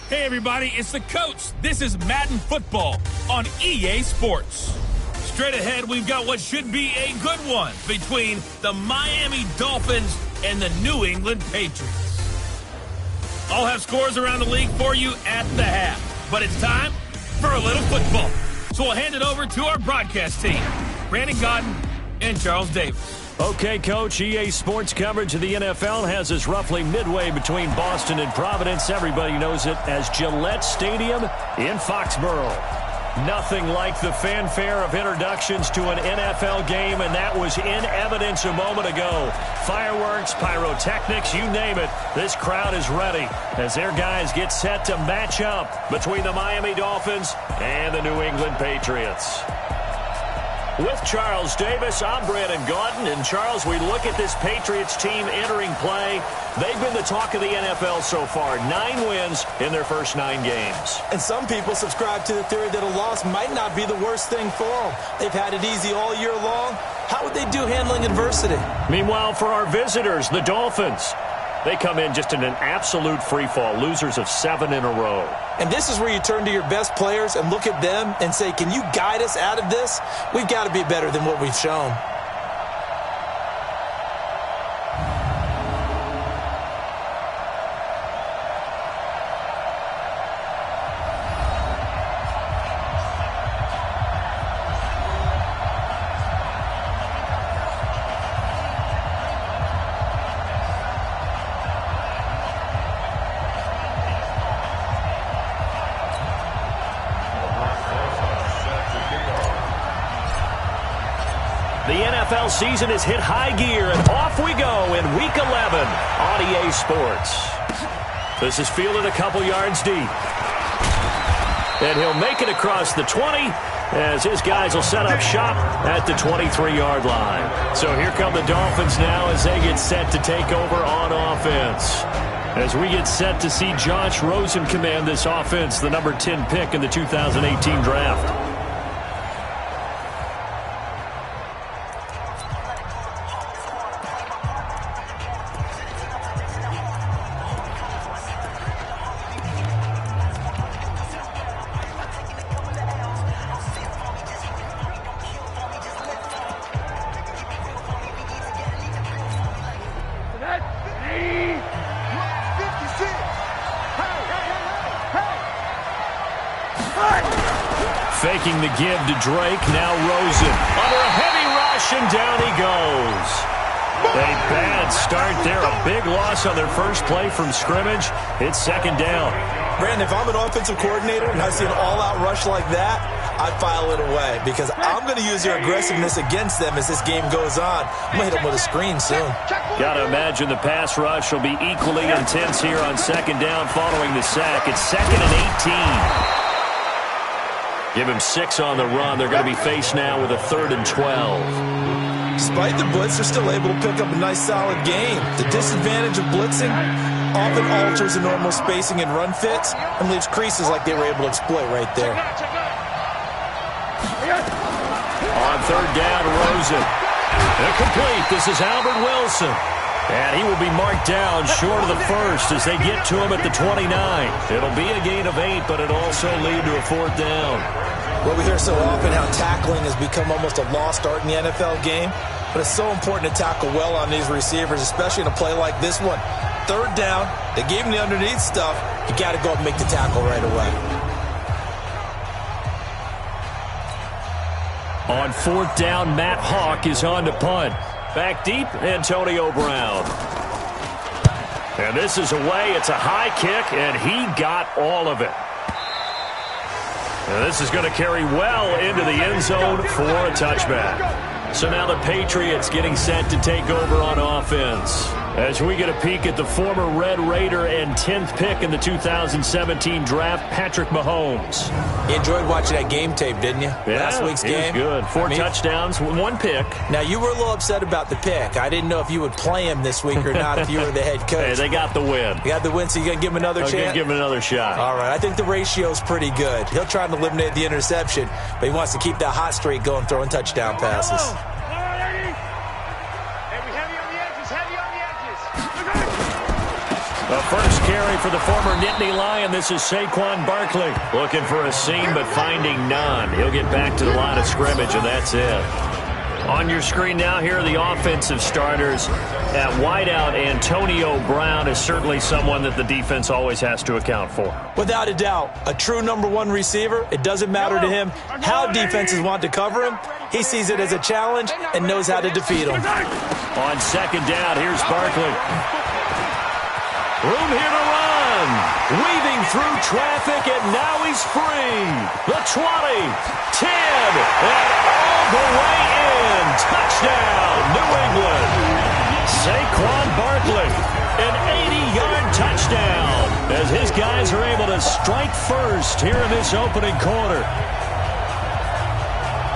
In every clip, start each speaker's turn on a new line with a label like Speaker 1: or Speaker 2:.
Speaker 1: Hey everybody, it's the coach. This is Madden Football on EA Sports. Straight ahead, we've got what should be a good one between the Miami Dolphins and the New England Patriots. I'll have scores around the league for you at the half, but it's time for a little football. So we'll hand it over to our broadcast team, Brandon Godden and Charles Davis.
Speaker 2: Okay, Coach, EA Sports coverage of the NFL has us roughly midway between Boston and Providence. Everybody knows it as Gillette Stadium in Foxborough. Nothing like the fanfare of introductions to an NFL game, and that was in evidence a moment ago. Fireworks, pyrotechnics, you name it. This crowd is ready as their guys get set to match up between the Miami Dolphins and the New England Patriots. With Charles Davis, I'm Brandon Godden. And, Charles, we look at this Patriots team entering play. They've been the talk of the NFL so far. 9 wins in their first 9 games.
Speaker 3: And some people subscribe to the theory that a loss might not be the worst thing for them. They've had it easy all year long. How would they do handling adversity?
Speaker 2: Meanwhile, for our visitors, the Dolphins, they come in just in an absolute free-fall, losers of 7 in a row.
Speaker 3: And this is where you turn to your best players and look at them and say, can you guide us out of this? We've got to be better than what we've shown.
Speaker 2: The NFL season has hit high gear, and off we go in Week 11 on EA Sports. This is fielded a couple yards deep. And he'll make it across the 20 as his guys will set up shop at the 23-yard line. So here come the Dolphins now as they get set to take over on offense. As we get set to see Josh Rosen command this offense, the number 10 pick in the 2018 draft. Faking the give to Drake, now Rosen. Under a heavy rush, and down he goes. A bad start there, a big loss on their first play from scrimmage. It's second down.
Speaker 3: Brandon, if I'm an offensive coordinator and I see an all-out rush like that, I file it away because I'm going to use their aggressiveness against them as this game goes on. I'm going to hit them with a screen soon.
Speaker 2: Got to imagine the pass rush will be equally intense here on second down following the sack. It's 2nd and 18. Give him 6 on the run. They're going to be faced now with a 3rd and 12.
Speaker 3: Despite the blitz, they're still able to pick up a nice, solid game. The disadvantage of blitzing often alters the normal spacing and run fits and leaves creases like they were able to exploit right there.
Speaker 2: On 3rd down, Rosen. Incomplete. This is Albert Wilson. And he will be marked down short of the first as they get to him at the 29. It'll be a gain of 8, but it'll also lead to a 4th down.
Speaker 3: Well, we hear so often how tackling has become almost a lost art in the NFL game, but it's so important to tackle well on these receivers, especially in a play like this one. 3rd down, they gave him the underneath stuff. You got to go up and make the tackle right away.
Speaker 2: On 4th down, Matt Hawk is on to punt. Back deep, Antonio Brown. And this is away. It's a high kick, and he got all of it. And this is going to carry well into the end zone for a touchback. So now the Patriots getting set to take over on offense. As we get a peek at the former Red Raider and 10th pick in the 2017 draft, Patrick Mahomes.
Speaker 3: You enjoyed watching that game tape, didn't you?
Speaker 2: Yeah,
Speaker 3: Last week's game.
Speaker 2: It was good. 4 touchdowns, 1 pick.
Speaker 3: Now, you were a little upset about the pick. I didn't know if you would play him this week or not if you were the head coach.
Speaker 2: Hey, they got the win.
Speaker 3: You got the win, so you're going to give him another chance?
Speaker 2: I'm going to give him another shot.
Speaker 3: All right. I think the ratio's pretty good. He'll try to eliminate the interception, but he wants to keep that hot streak going, throwing touchdown passes.
Speaker 2: The first carry carry for the former Nittany Lion. This is Saquon Barkley. Looking for a seam, but finding none. He'll get back to the line of scrimmage, and that's it. On your screen now, here are the offensive starters. At wideout, Antonio Brown is certainly someone that the defense always has to account for.
Speaker 3: Without a doubt, a true #1 receiver. It doesn't matter to him how defenses want to cover him. He sees it as a challenge and knows how to defeat them.
Speaker 2: On second down, here's Barkley. Room here to run. Weaving through traffic, and now he's free. The 20, 10, and all the way in. Touchdown, New England. Saquon Barkley, an 80-yard touchdown, as his guys are able to strike first here in this opening quarter.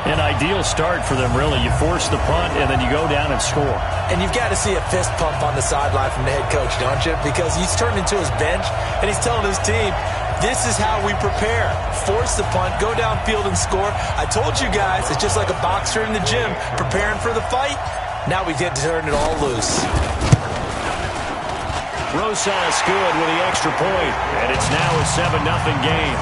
Speaker 2: An ideal start for them, really. You force the punt, and then you go down and score.
Speaker 3: And you've got to see a fist pump on the sideline from the head coach, don't you? Because he's turned into his bench, and he's telling his team, this is how we prepare. Force the punt, go downfield and score. I told you guys, it's just like a boxer in the gym preparing for the fight. Now we get to turn it all loose.
Speaker 2: Rosas good with the extra point, and it's now a 7-0 game.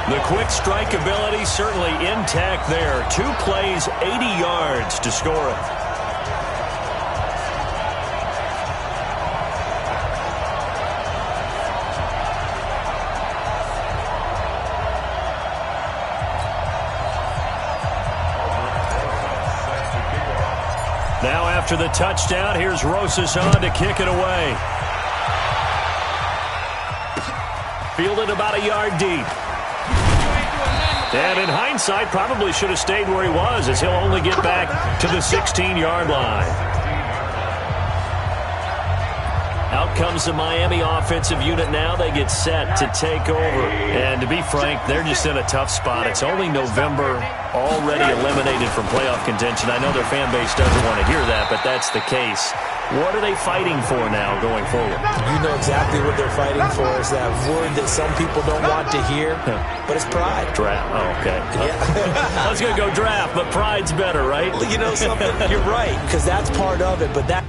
Speaker 2: The quick strike ability certainly intact there. 2 plays, 80 yards to score it. Now after the touchdown, here's Rosas on to kick it away. Fielded about a yard deep. And in hindsight, probably should have stayed where he was, as he'll only get back to the 16-yard line. Out comes the Miami offensive unit now. They get set to take over. And to be frank, they're just in a tough spot. It's only November, already eliminated from playoff contention. I know their fan base doesn't want to hear that, but that's the case. What are they fighting for now going forward?
Speaker 3: You know exactly what they're fighting for. Is that word that some people don't want to hear, but it's pride.
Speaker 2: Draft. Oh, okay.
Speaker 3: Yeah.
Speaker 2: I was going to go draft, but pride's better, right?
Speaker 3: You know something? You're right, because that's part of it, but that...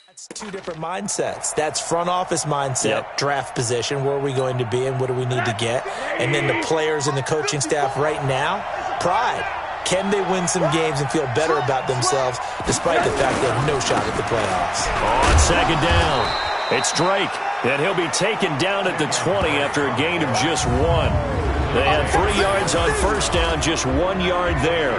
Speaker 3: That's 2 different mindsets. That's front office mindset, draft position, where are we going to be and what do we need to get? And then the players and the coaching staff right now, pride. Can they win some games and feel better about themselves despite the fact they have no shot at the playoffs?
Speaker 2: On second down, it's Drake, and he'll be taken down at the 20 after a gain of just 1. They had 3 yards on first down, just 1 yard there.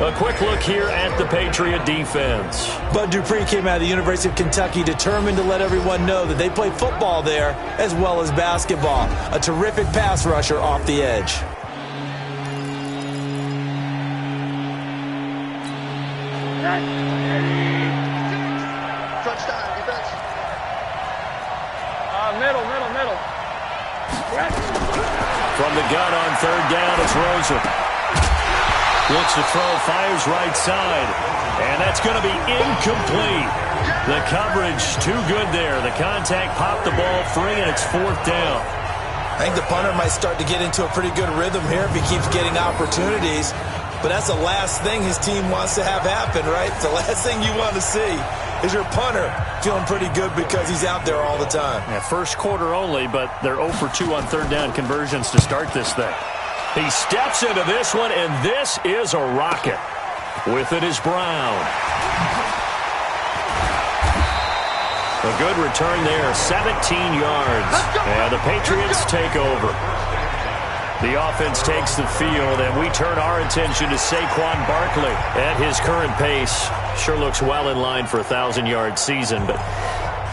Speaker 2: A quick look here at the Patriot defense.
Speaker 3: Bud Dupree came out of the University of Kentucky determined to let everyone know that they play football there as well as basketball. A terrific pass rusher off the edge.
Speaker 4: Touchdown, defense.
Speaker 5: Middle.
Speaker 2: From the gun on third down, it's Rosen. Looks to throw, fires right side. And that's going to be incomplete. The coverage too good there. The contact popped the ball free, and it's 4th down.
Speaker 3: I think the punter might start to get into a pretty good rhythm here if he keeps getting opportunities. But that's the last thing his team wants to have happen, right? The last thing you want to see is your punter feeling pretty good because he's out there all the time.
Speaker 2: Yeah, first quarter only, but they're 0 for 2 on third down conversions to start this thing. He steps into this one, and this is a rocket. With it is Brown. A good return there, 17 yards. And the Patriots take over. The offense takes the field, and we turn our attention to Saquon Barkley. At his current pace, sure looks well in line for a 1,000-yard season, but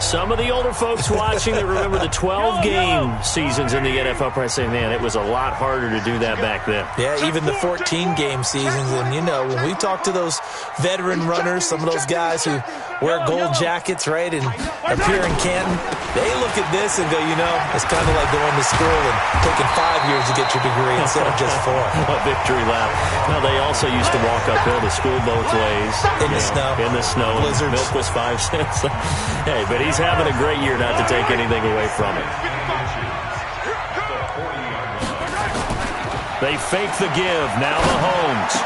Speaker 2: some of the older folks watching that remember the 12-game seasons in the NFL probably say, man, it was a lot harder to do that back then.
Speaker 3: Yeah, even the 14-game seasons. And, you know, when we talk to those veteran runners, some of those guys who wear gold jackets, right, and appear in Canton, they look at this and go, you know, it's kind of like going to school and taking 5 years to get your degree instead of just 4.
Speaker 2: A victory lap. Well, they also used to walk uphill to school both ways.
Speaker 3: In the snow.
Speaker 2: In the snow.
Speaker 3: Blizzards.
Speaker 2: Milk was 5 cents. Hey, but he's having a great year, not to take anything away from it. They fake the give. Now Mahomes.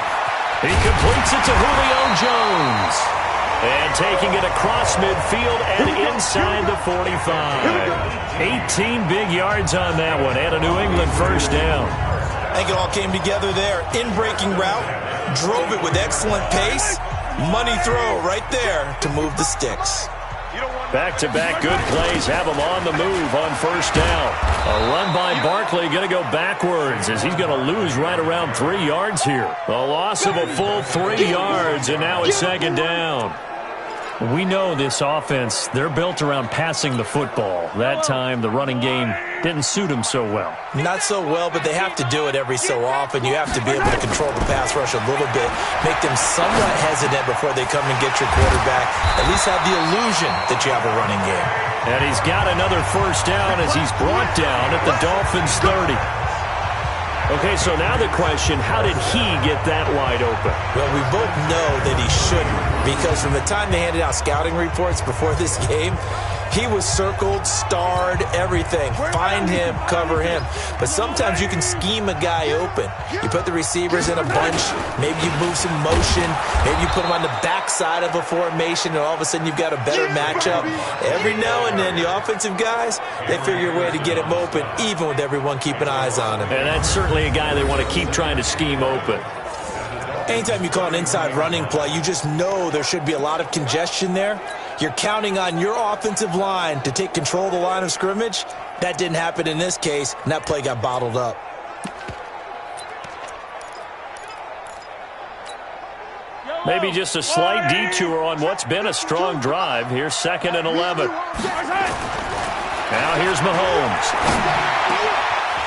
Speaker 2: He completes it to Julio Jones. And taking it across midfield and inside the 45. 18 big yards on that one and a New England first down.
Speaker 3: I think it all came together there. In-breaking route, drove it with excellent pace. Money throw right there to move the sticks.
Speaker 2: Back-to-back good plays have him on the move on first down. A run by Barkley going to go backwards as he's going to lose right around 3 yards here. A loss of a full 3 yards, and now it's second down. We know this offense, they're built around passing the football. That time, the running game didn't suit them so well.
Speaker 3: Not so well, but they have to do it every so often. You have to be able to control the pass rush a little bit, make them somewhat hesitant before they come and get your quarterback. At least have the illusion that you have a running game.
Speaker 2: And he's got another first down as he's brought down at the Dolphins' 30. Okay, so now the question, how did he get that wide open?
Speaker 3: Well, we both know that he shouldn't, because from the time they handed out scouting reports before this game, he was circled, starred, everything. Find him, cover him. But sometimes you can scheme a guy open. You put the receivers in a bunch. Maybe you move some motion. Maybe you put them on the backside of a formation, and all of a sudden you've got a better matchup. Every now and then, the offensive guys, they figure a way to get him open, even with everyone keeping eyes on him.
Speaker 2: And that's certainly a guy they want to keep trying to scheme open.
Speaker 3: Anytime you call an inside running play, you just know there should be a lot of congestion there. You're counting on your offensive line to take control of the line of scrimmage. That didn't happen in this case, and that play got bottled up.
Speaker 2: Maybe just a slight detour on what's been a strong drive. Here's 2nd and 11. Now here's Mahomes.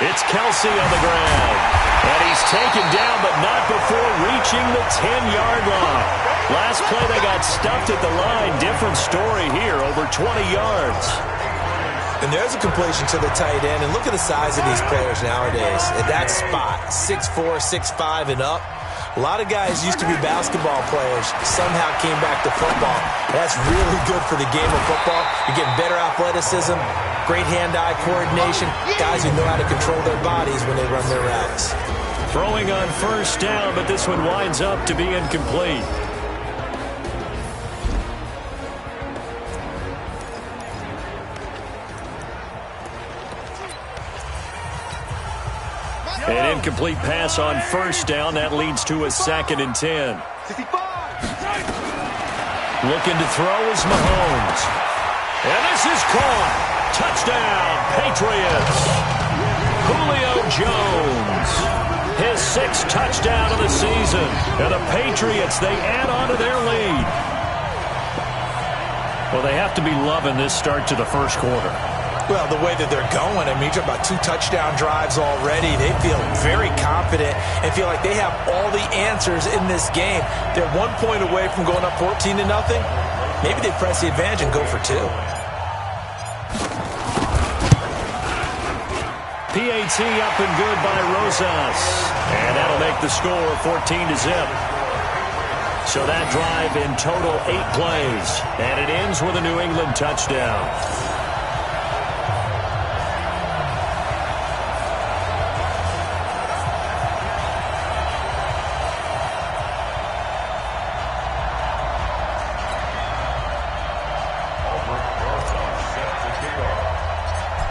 Speaker 2: It's Kelsey on the ground. And he's taken down, but not before reaching the 10-yard line. Last play, they got stuffed at the line. Different story here, over 20 yards.
Speaker 3: And there's a completion to the tight end. And look at the size of these players nowadays. At that spot, 6'4", 6'5", and up. A lot of guys used to be basketball players, somehow came back to football. That's really good for the game of football. You're getting better athleticism, great hand-eye coordination, guys who know how to control their bodies when they run their routes.
Speaker 2: Throwing on first down, but this one winds up to be incomplete. An incomplete pass on first down. That leads to a 2nd and 10. Looking to throw is Mahomes. And this is caught. Touchdown, Patriots. Julio Jones. His 6th touchdown of the season. And the Patriots, they add on to their lead. Well, they have to be loving this start to the first quarter.
Speaker 3: Well, the way that they're going, I mean, you're talking about 2 touchdown drives already. They feel very confident and feel like they have all the answers in this game. They're 1 point away from going up 14-0. Maybe they press the advantage and go for 2.
Speaker 2: PAT up and good by Rosas. And that'll make the score 14-0. So that drive in total 8 plays. And it ends with a New England touchdown.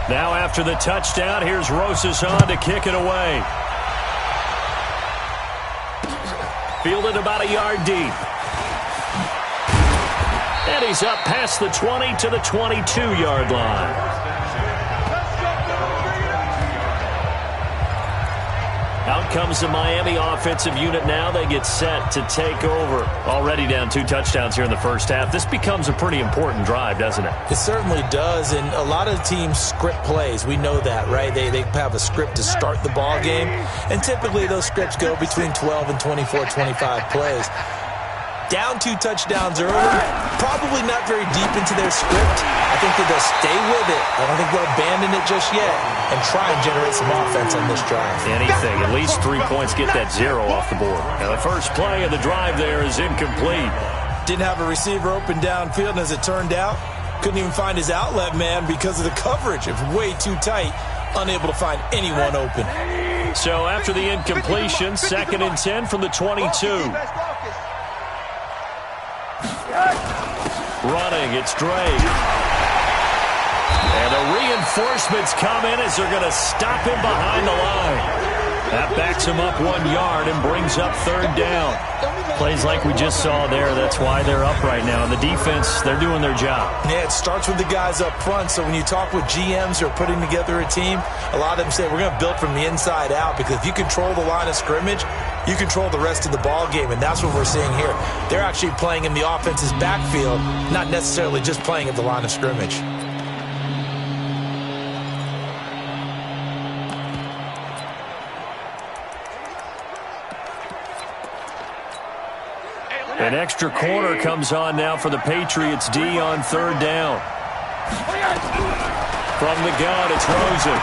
Speaker 2: Now after the touchdown, here's Rosas on to kick it away. fielded about a yard deep. And he's up past the 20 to the 22-yard line. Out comes the Miami offensive unit now. They get set to take over. Already down 2 touchdowns here in the first half. This becomes a pretty important drive, doesn't it?
Speaker 3: It certainly does, and a lot of teams script plays. We know that, right? They have a script to start the ball game, and typically those scripts go between 12 and 24, 25 plays. Down 2 touchdowns early, probably not very deep into their script. I think that they'll stay with it. I don't think they'll abandon it just yet and try and generate some offense on this drive.
Speaker 2: Anything, at least 3 points, get that 0 off the board. Now the first play of the drive there is incomplete.
Speaker 3: Didn't have a receiver open downfield, and as it turned out, couldn't even find his outlet man because of the coverage. It was way too tight, unable to find anyone open.
Speaker 2: So after the incompletion, 2nd and 10 from the 22. Running, it's Drake. And the reinforcements come in as they're going to stop him behind the line. That backs him up 1 yard and brings up 3rd down. Plays like we just saw there. That's why they're up right now. And the defense, they're doing their job.
Speaker 3: Yeah, it starts with the guys up front. So when you talk with GMs who are putting together a team, a lot of them say we're going to build from the inside out, because if you control the line of scrimmage, you control the rest of the ball game, and that's what we're seeing here. They're actually playing in the offense's backfield, not necessarily just playing at the line of scrimmage.
Speaker 2: An extra corner comes on now for the Patriots D on 3rd down. From the gun, it's Rosen.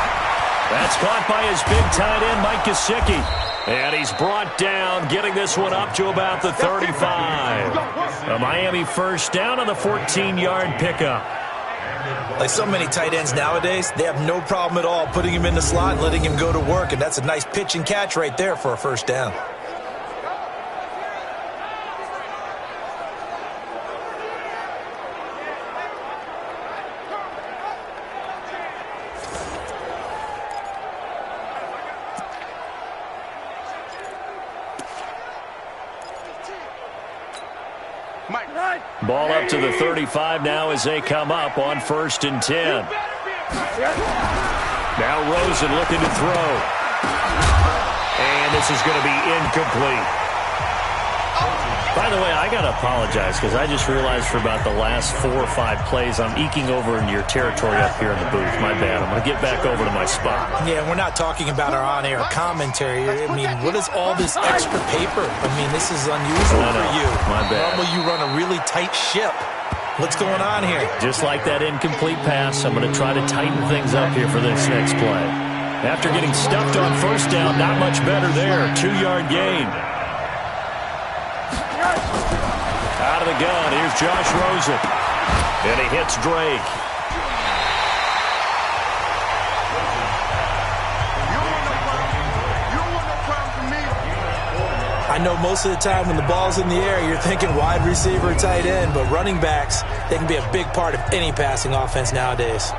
Speaker 2: That's caught by his big tight end, Mike Gesicki. And he's brought down, getting this one up to about the 35. A Miami first down on the 14-yard pickup.
Speaker 3: Like so many tight ends nowadays, they have no problem at all putting him in the slot and letting him go to work, and that's a nice pitch and catch right there for a first down.
Speaker 2: Ball up to the 35 now as they come up on 1st and 10. Now Rosen looking to throw. And this is going to be incomplete. By the way, I got to apologize because I just realized for about the last 4 or 5 plays I'm eking over into your territory up here in the booth. My bad. I'm going to get back over to my spot.
Speaker 3: Yeah, we're not talking about our on-air commentary. I mean, what is all this extra paper? I mean, this is unusual for you.
Speaker 2: My bad.
Speaker 3: Normally you run a really tight ship. What's going on here?
Speaker 2: Just like that incomplete pass, I'm going to try to tighten things up here for this next play. After getting stuffed on 1st down, not much better there. 2-yard gain. Out of the gun, here's Josh Rosen. And he hits Drake.
Speaker 3: I know most of the time when the ball's in the air, you're thinking wide receiver, tight end, but running backs, they can be a big part of any passing offense nowadays.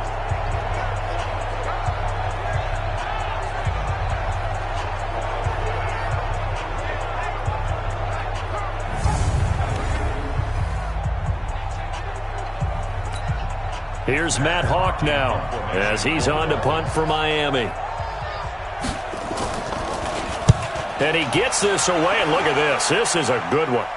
Speaker 2: Here's Matt Hawk now as he's on to punt for Miami. And he gets this away, and look at this. This is a good one.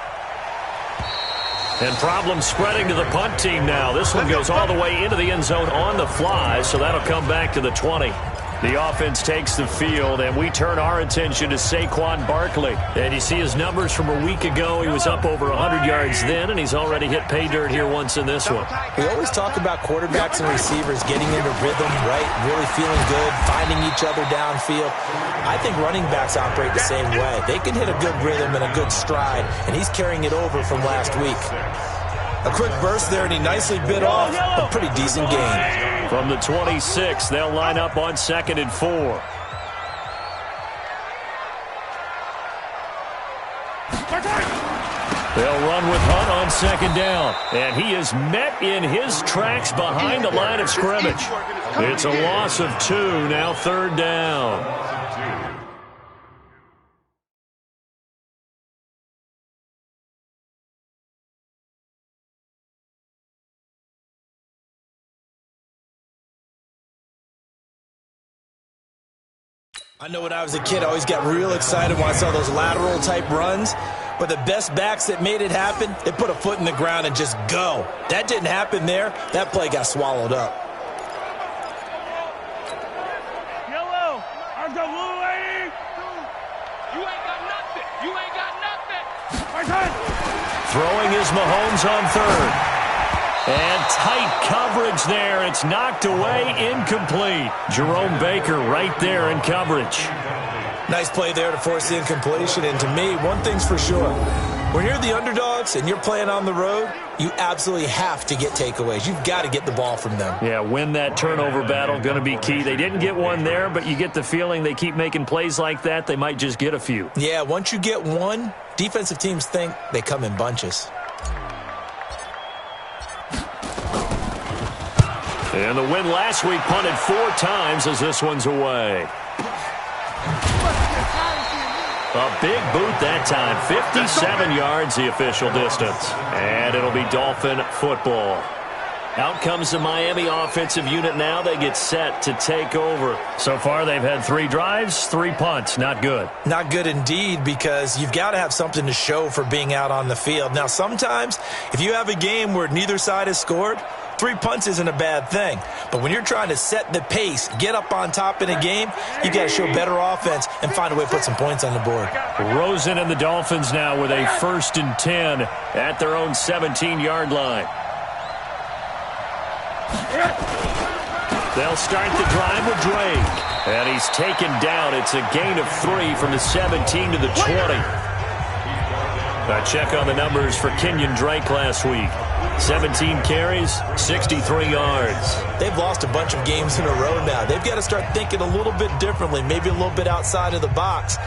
Speaker 2: And problems spreading to the punt team now. This one goes all the way into the end zone on the fly, so that'll come back to the 20. The offense takes the field, and we turn our attention to Saquon Barkley. And you see his numbers from a week ago. He was up over 100 yards then, and he's already hit pay dirt here once in this one.
Speaker 3: We always talk about quarterbacks and receivers getting into rhythm, right? Really feeling good, finding each other downfield. I think running backs operate the same way. They can hit a good rhythm and a good stride, and he's carrying it over from last week. A quick burst there, and he nicely bit off a pretty decent gain.
Speaker 2: From the 26, they'll line up on 2nd and 4. They'll run with Hunt on 2nd down. And he is met in his tracks behind the line of scrimmage. It's a loss of 2, now 3rd down.
Speaker 3: I know when I was a kid, I always got real excited when I saw those lateral type runs. But the best backs that made it happen, they put a foot in the ground and just go. That didn't happen there. That play got swallowed up.
Speaker 4: Yellow, I've got blue lady.
Speaker 5: You ain't got nothing. You ain't got nothing.
Speaker 4: My turn.
Speaker 2: Throwing is Mahomes on third. And tight coverage there. It's knocked away, incomplete. Jerome Baker right there in coverage.
Speaker 3: Nice play there to force the incompletion. And to me, one thing's for sure. When you're the underdogs and you're playing on the road, you absolutely have to get takeaways. You've got to get the ball from them.
Speaker 2: Yeah, win that turnover battle, going to be key. They didn't get one there, but you get the feeling they keep making plays like that, they might just get a few.
Speaker 3: Yeah, once you get one, defensive teams think they come in bunches.
Speaker 2: And the win last week punted 4 times as this one's away. A big boot that time. 57 yards the official distance. And it'll be Dolphin football. Out comes the Miami offensive unit now. They get set to take over. So far they've had 3 drives, 3 punts. Not good. Not good indeed, because you've got to have something to show for being out on the field. Now sometimes if you have a game where neither side has scored, 3 punts isn't a bad thing. But when you're trying to set the pace, get up on top in a game, you got to show better offense and find a way to put some points on the board. Rosen and the Dolphins now with a 1st and 10 at their own 17-yard line. They'll start the drive with Drake. And he's taken down. It's a gain of 3 from the 17 to the 20. A check on the numbers for Kenyon Drake last week. 17 carries, 63 yards.
Speaker 3: They've lost a bunch of games in a row now. They've got to start thinking a little bit differently, maybe a little bit outside of the box.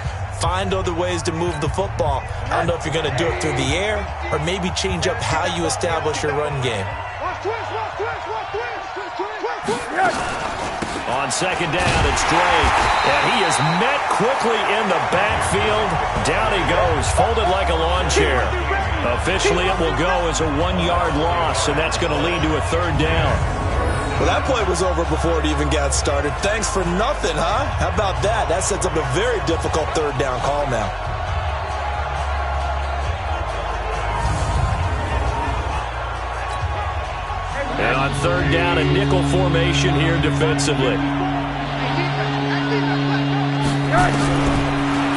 Speaker 3: Find other ways to move the football. I don't know if you're going to do it through the air or maybe change up how you establish your run game.
Speaker 2: On 2nd down, it's Drake. And he is met quickly in the backfield. Down he goes, folded like a lawn chair. Officially, it will go as a 1-yard loss, and that's going to lead to a 3rd down.
Speaker 3: Well, that play was over before it even got started. Thanks for nothing, huh? How about that? That sets up a very difficult 3rd down call now.
Speaker 2: And on 3rd down, a nickel formation here defensively.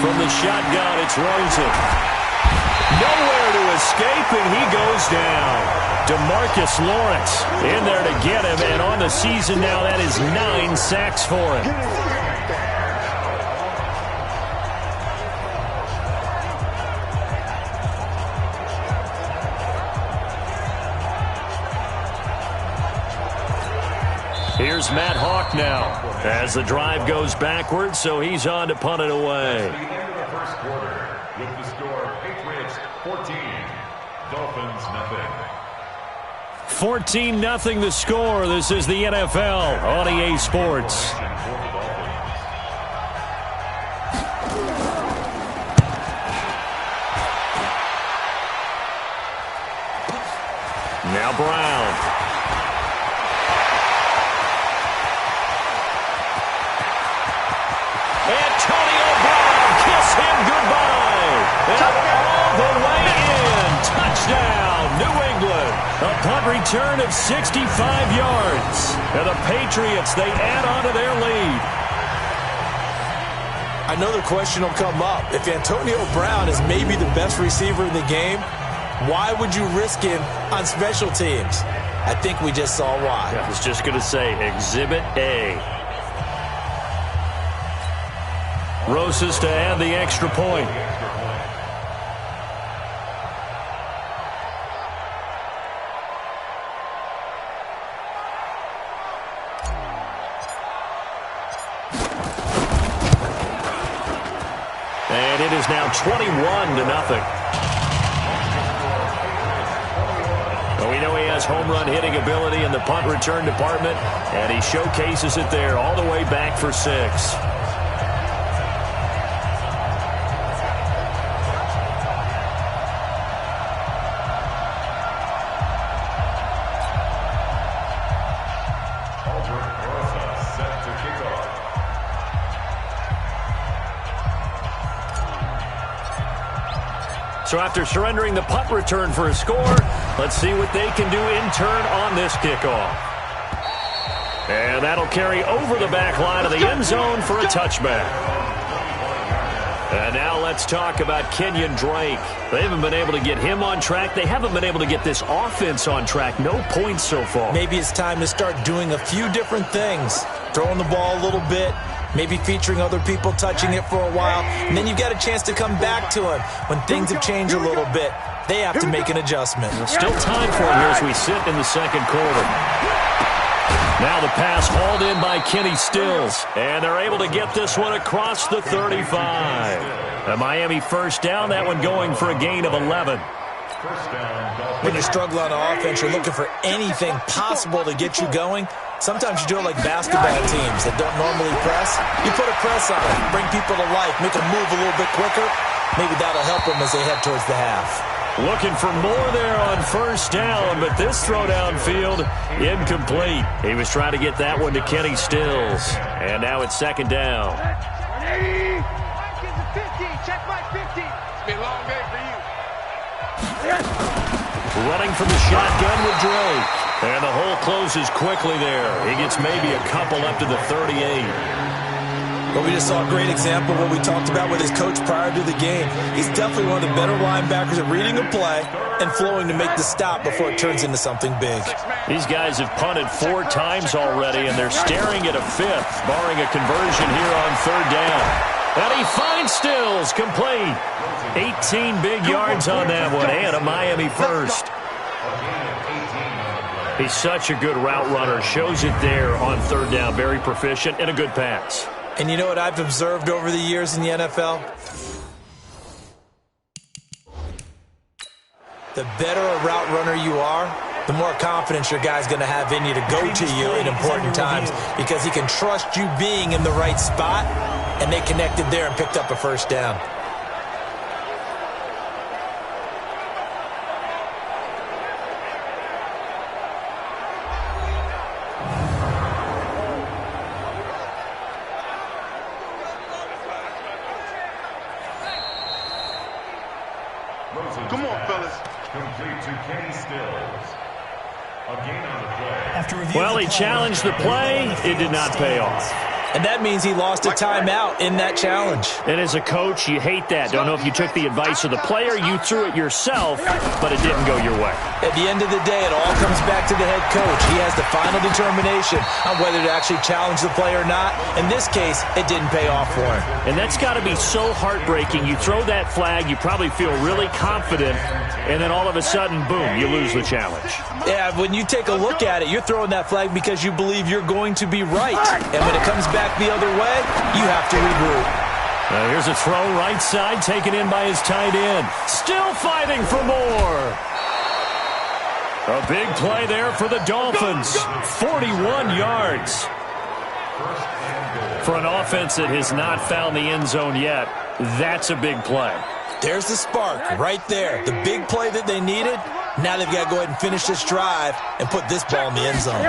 Speaker 2: From the shotgun, it's Rosen. Nowhere to escape, and he goes down. DeMarcus Lawrence in there to get him, and on the season now, that is 9 sacks for him. Here's Matt Hawk now as the drive goes backwards, so he's on to punt it away.
Speaker 6: At the end of the first quarter, with the score, Patriots 14, Dolphins nothing.
Speaker 2: 14-0 the score. This is the NFL on EA Sports. Now Brown. Antonio Brown, kiss him goodbye. And all the way in. Touchdown, New England. A punt return of 65 yards. And the Patriots, they add on to their lead.
Speaker 3: I know the question will come up. If Antonio Brown is maybe the best receiver in the game, why would you risk him on special teams? I think we just saw why.
Speaker 2: I was just going to say, Exhibit A. Rosas to add the extra point. And it is now 21-0. Well, we know he has home run hitting ability in the punt return department, and he showcases it there all the way back for 6. So after surrendering the punt return for a score, let's see what they can do in turn on this kickoff. And that'll carry over the back line of the end zone for a touchback. And now let's talk about Kenyon Drake. They haven't been able to get him on track. They haven't been able to get this offense on track. No points so far.
Speaker 3: Maybe it's time to start doing a few different things. Throwing the ball a little bit, maybe featuring other people touching it for a while, and then you've got a chance to come back to him when things have changed a little bit. They have to make an adjustment.
Speaker 2: Still time for him here as we sit in the second quarter. Now the pass hauled in by Kenny Stills, and they're able to get this one across the 35. A Miami first down, that one going for a gain of 11.
Speaker 3: When you struggle on offense, you're looking for anything possible to get you going. Sometimes you do it like basketball teams that don't normally press. You put a press on it, bring people to life, make them move a little bit quicker. Maybe that'll help them as they head towards the half.
Speaker 2: Looking for more there on first down, but this throw downfield, incomplete. He was trying to get that one to Kenny Stills. And now it's second down.
Speaker 5: Check my 50. It's been a long day for you.
Speaker 2: Running from the shotgun with Drake. And the hole closes quickly there. He gets maybe a couple up to the 38.
Speaker 3: But we just saw a great example of what we talked about with his coach prior to the game. He's definitely one of the better linebackers at reading a play and flowing to make the stop before it turns into something big.
Speaker 2: These guys have punted 4 times already, and they're staring at a 5th, barring a conversion here on third down. And he finds Stills, complete. 18 big yards on that one, and a Miami first. He's such a good route runner. Shows it there on third down. Very proficient and a good pass.
Speaker 3: And you know what I've observed over the years in the NFL? The better a route runner you are, the more confidence your guy's going to have in you to go to you in important times because he can trust you being in the right spot, and they connected there and picked up a first down.
Speaker 5: Come on, fellas.
Speaker 6: Complete to Kenny Stills. A gain on the play.
Speaker 2: Well, he challenged the play. It did not pay off.
Speaker 3: And that means he lost a timeout in that challenge.
Speaker 2: And as a coach, you hate that. Don't know if you took the advice of the player, you threw it yourself, but it didn't go your way.
Speaker 3: At the end of the day, it all comes back to the head coach. He has the final determination on whether to actually challenge the play or not. In this case, it didn't pay off for him.
Speaker 2: And that's got to be so heartbreaking. You throw that flag, you probably feel really confident, and then all of a sudden, boom, you lose the challenge.
Speaker 3: Yeah, when you take a look at it, you're throwing that flag because you believe you're going to be right. And when it comes back the other way, you have to regroup.
Speaker 2: Now here's a throw right side, taken in by his tight end. Still fighting for more. A big play there for the Dolphins. 41 yards. For an offense that has not found the end zone yet, that's a big play.
Speaker 3: There's the spark right there. The big play that they needed. Now they've got to go ahead and finish this drive and put this ball in the end zone.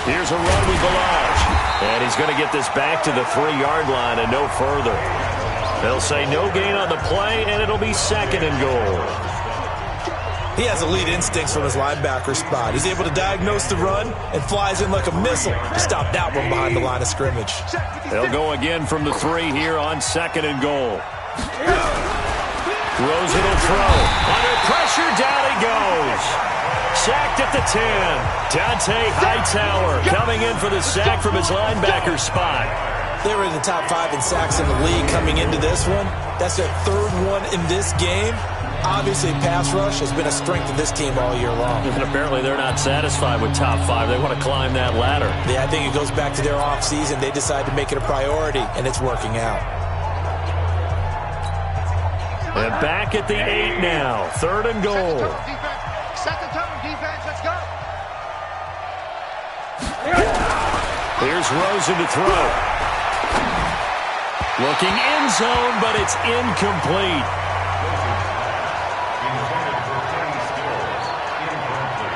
Speaker 2: Here's a run with Balaj. And he's going to get this back to the 3-yard line and no further. They'll say no gain on the play, and it'll be second and goal.
Speaker 3: He has elite instincts from his linebacker spot. He's able to diagnose the run and flies in like a missile to stop that one behind the line of scrimmage.
Speaker 2: They'll go again from the 3 here on second and goal. Rosen will throw. Under pressure, down he goes. Sacked at the 10. Dante Hightower coming in for the sack from his linebacker spot.
Speaker 3: They were in the top 5 in sacks in the league coming into this one. That's their 3rd one in this game. Obviously, pass rush has been a strength of this team all year long.
Speaker 2: And apparently they're not satisfied with top 5. They want to climb that ladder.
Speaker 3: Yeah, I think it goes back to their offseason. They decided to make it a priority, and it's working out.
Speaker 2: And back at the 8 now. 3rd and goal.
Speaker 5: Set the tone, defense. Let's go.
Speaker 2: Here's Rosen to throw. Looking end zone, but it's incomplete.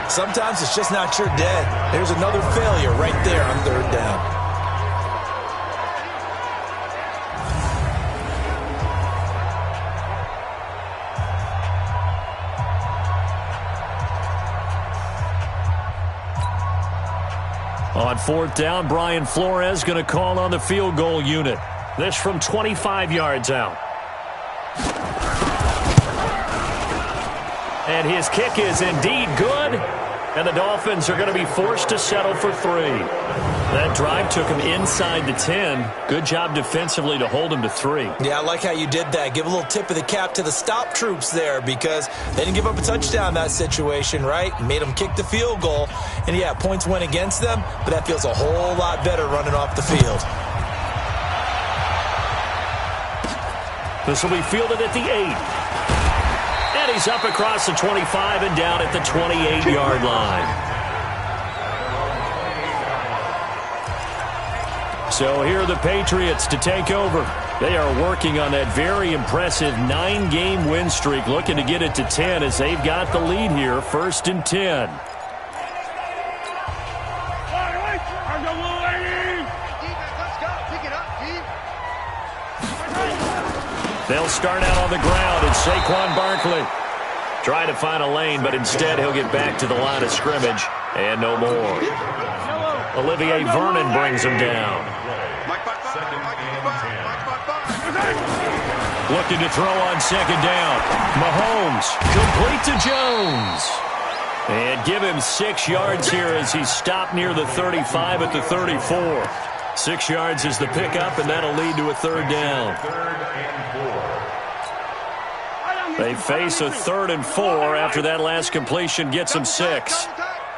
Speaker 3: Sometimes it's just not your day. There's another failure right there on 3rd down.
Speaker 2: On 4th down, Brian Flores going to call on the field goal unit. This from 25 yards out. And his kick is indeed good. And the Dolphins are going to be forced to settle for 3. That drive took him inside the 10. Good job defensively to hold him to 3.
Speaker 3: Yeah, I like how you did that. Give a little tip of the cap to the stop troops there because they didn't give up a touchdown in that situation, right? Made them kick the field goal. And, yeah, points went against them, but that feels a whole lot better running off the field.
Speaker 2: This will be fielded at the 8. And he's up across the 25 and down at the 28-yard line. So here are the Patriots to take over. They are working on that very impressive 9-game win streak, looking to get it to 10 as they've got the lead here, 1st and 10. They'll start out on the ground, and Saquon Barkley trying to find a lane, but instead he'll get back to the line of scrimmage, and no more. Olivier Vernon brings him down. Looking to throw on 2nd down. Mahomes complete to Jones. And give him 6 yards here as he's stopped near the 35 at the 34. 6 yards is the pickup, and that'll lead to a 3rd down. They face a 3rd and 4 after that last completion gets them 6.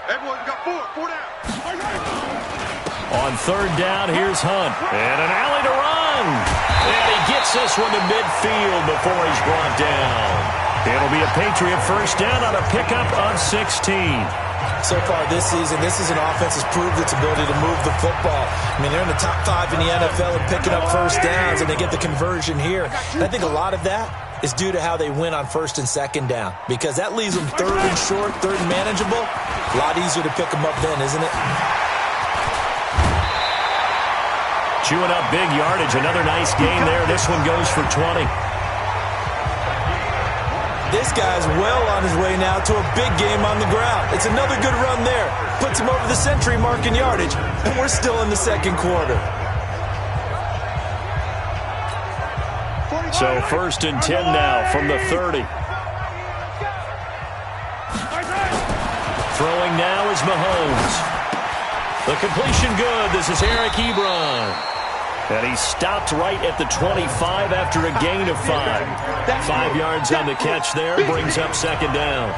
Speaker 5: Everyone's got 4 down.
Speaker 2: On 3rd down, here's Hunt. And an alley to run. And he gets this one to midfield before he's brought down. It'll be a Patriot 1st down on a pickup of 16.
Speaker 3: So far this season, this is an offense that's proved its ability to move the football. I mean, they're in the top 5 in the NFL and picking up 1st downs, and they get the conversion here. And I think a lot of that is due to how they win on 1st and 2nd down, because that leaves them 3rd and short, 3rd and manageable. A lot easier to pick them up then, isn't it?
Speaker 2: Chewing up big yardage. Another nice gain there. This one goes for 20.
Speaker 3: This guy's well on his way now to a big game on the ground. It's another good run there. Puts him over the century mark in yardage, and we're still in the 2nd quarter.
Speaker 2: So 1st and 10 now from the 30. Throwing now is Mahomes. The completion good. This is Eric Ebron. And he stopped right at the 25 after a gain of 5. 5 yards on the catch there, brings up 2nd down.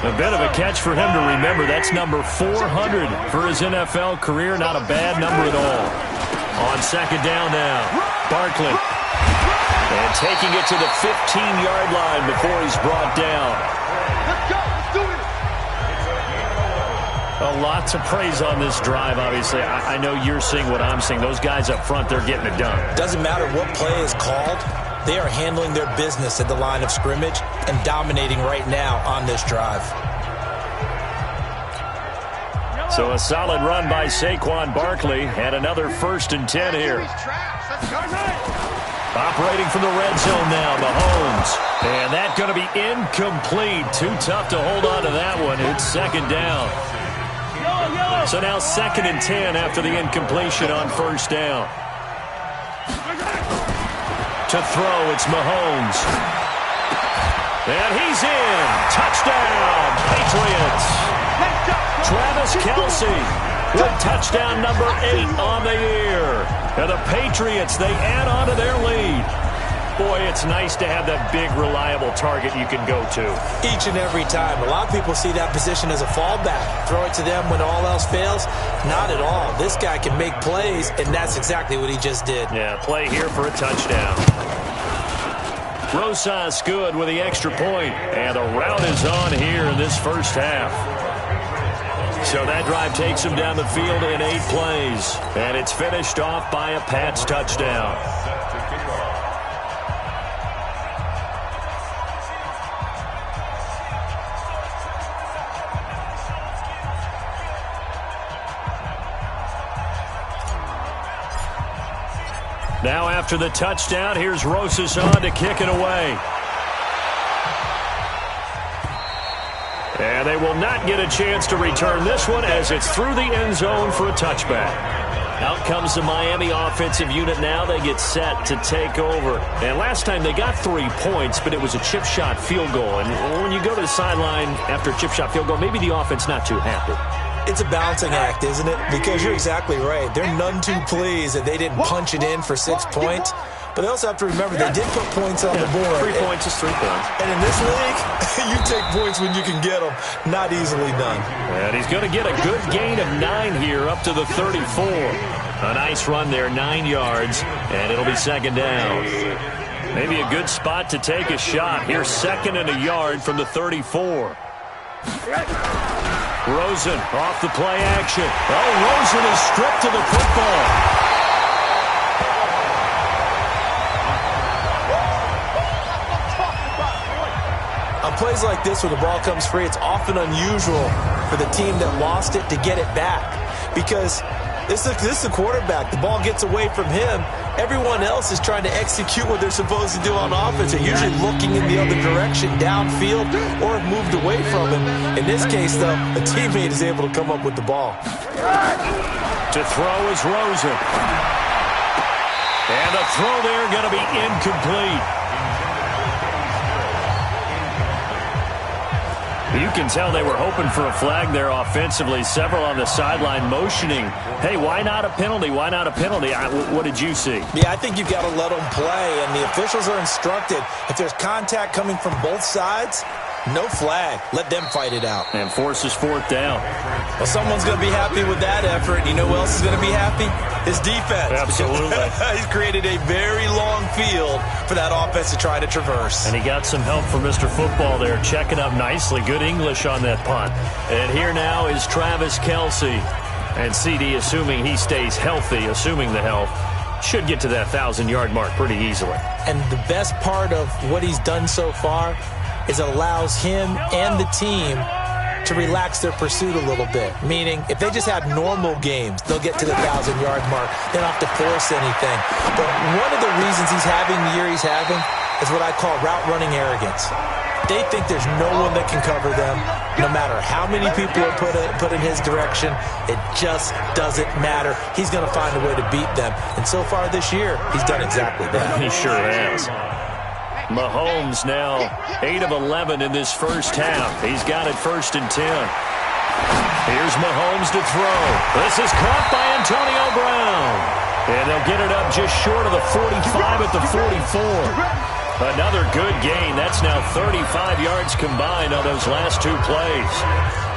Speaker 2: A bit of a catch for him to remember. That's number 400 for his NFL career. Not a bad number at all. On 2nd down now, Barkley. And taking it to the 15-yard line before he's brought down.
Speaker 5: Let's go. Let's do it.
Speaker 2: A lot to praise on this drive, obviously. I know you're seeing what I'm seeing. Those guys up front, they're getting it done.
Speaker 3: Doesn't matter what play is called. They are handling their business at the line of scrimmage and dominating right now on this drive.
Speaker 2: So a solid run by Saquon Barkley and another 1st and 10 here. Operating from the red zone now, Mahomes. And that's going to be incomplete. Too tough to hold on to that one. It's 2nd down. So now 2nd and 10 after the incompletion on 1st down. To throw, it's Mahomes. And he's in. Touchdown, Patriots. Travis Kelce with touchdown number 8 on the year. And the Patriots, they add on to their lead. Boy, it's nice to have that big, reliable target you can go to.
Speaker 3: Each and every time. A lot of people see that position as a fallback. Throw it to them when all else fails. Not at all. This guy can make plays, and that's exactly what he just did.
Speaker 2: Yeah, play here for a touchdown. Rosas good with the extra point. And the route is on here in this 1st half. So that drive takes him down the field in 8 plays. And it's finished off by a Pats touchdown. Now after the touchdown, here's Rosas on to kick it away. And they will not get a chance to return this one as it's through the end zone for a touchback. Out comes the Miami offensive unit now. They get set to take over. And last time they got 3 points, but it was a chip shot field goal. And when you go to the sideline after a chip shot field goal, maybe the offense not too happy.
Speaker 3: It's a balancing act, isn't it? Because you're exactly right. They're none too pleased that they didn't punch it in for 6 points. But they also have to remember they did put points on the board.
Speaker 2: 3 points is 3 points.
Speaker 3: And in this league, you take points when you can get them. Not easily done.
Speaker 2: And he's going to get a good gain of 9 here up to the 34. A nice run there, 9 yards, and it'll be second down. Maybe a good spot to take a shot. Here's 2nd and a yard from the 34. Rosen off the play action. Oh, Rosen is stripped to the football.
Speaker 3: On plays like this, when the ball comes free, it's often unusual for the team that lost it to get it back. Because this is the quarterback. The ball gets away from him. Everyone else is trying to execute what they're supposed to do on offense. They're usually looking in the other direction, downfield, or have moved away from him. In this case, though, a teammate is able to come up with the ball.
Speaker 2: To throw is Rosen. And the throw there going to be incomplete. You can tell they were hoping for a flag there offensively. Several on the sideline motioning, hey, why not a penalty? Why not a penalty? What did you see?
Speaker 3: Yeah, I think you've got to let them play, and the officials are instructed. If there's contact coming from both sides, no flag. Let them fight it out.
Speaker 2: And forces 4th down.
Speaker 3: Well, someone's going to be happy with that effort. And you know who else is going to be happy? His defense.
Speaker 2: Absolutely.
Speaker 3: He's created a very long field for that offense to try to traverse.
Speaker 2: And he got some help from Mr. Football there, checking up nicely. Good English on that punt. And here now is Travis Kelce. And CD, assuming he stays healthy, assuming the health, should get to that 1,000-yard mark pretty easily.
Speaker 3: And the best part of what he's done so far is it allows him and the team to relax their pursuit a little bit. Meaning, if they just have normal games, they'll get to the 1,000-yard mark. They don't have to force anything. But one of the reasons he's having the year he's having is what I call route running arrogance. They think there's no one that can cover them. No matter how many people are put in his direction, it just doesn't matter. He's going to find a way to beat them. And so far this year, he's done exactly that.
Speaker 2: He sure has. Mahomes now 8 of 11 in this first half. He's got it 1st and 10. Here's Mahomes to throw. This is caught by Antonio Brown. And they'll get it up just short of the 45 at the 44. Another good gain. That's now 35 yards combined on those last 2 plays.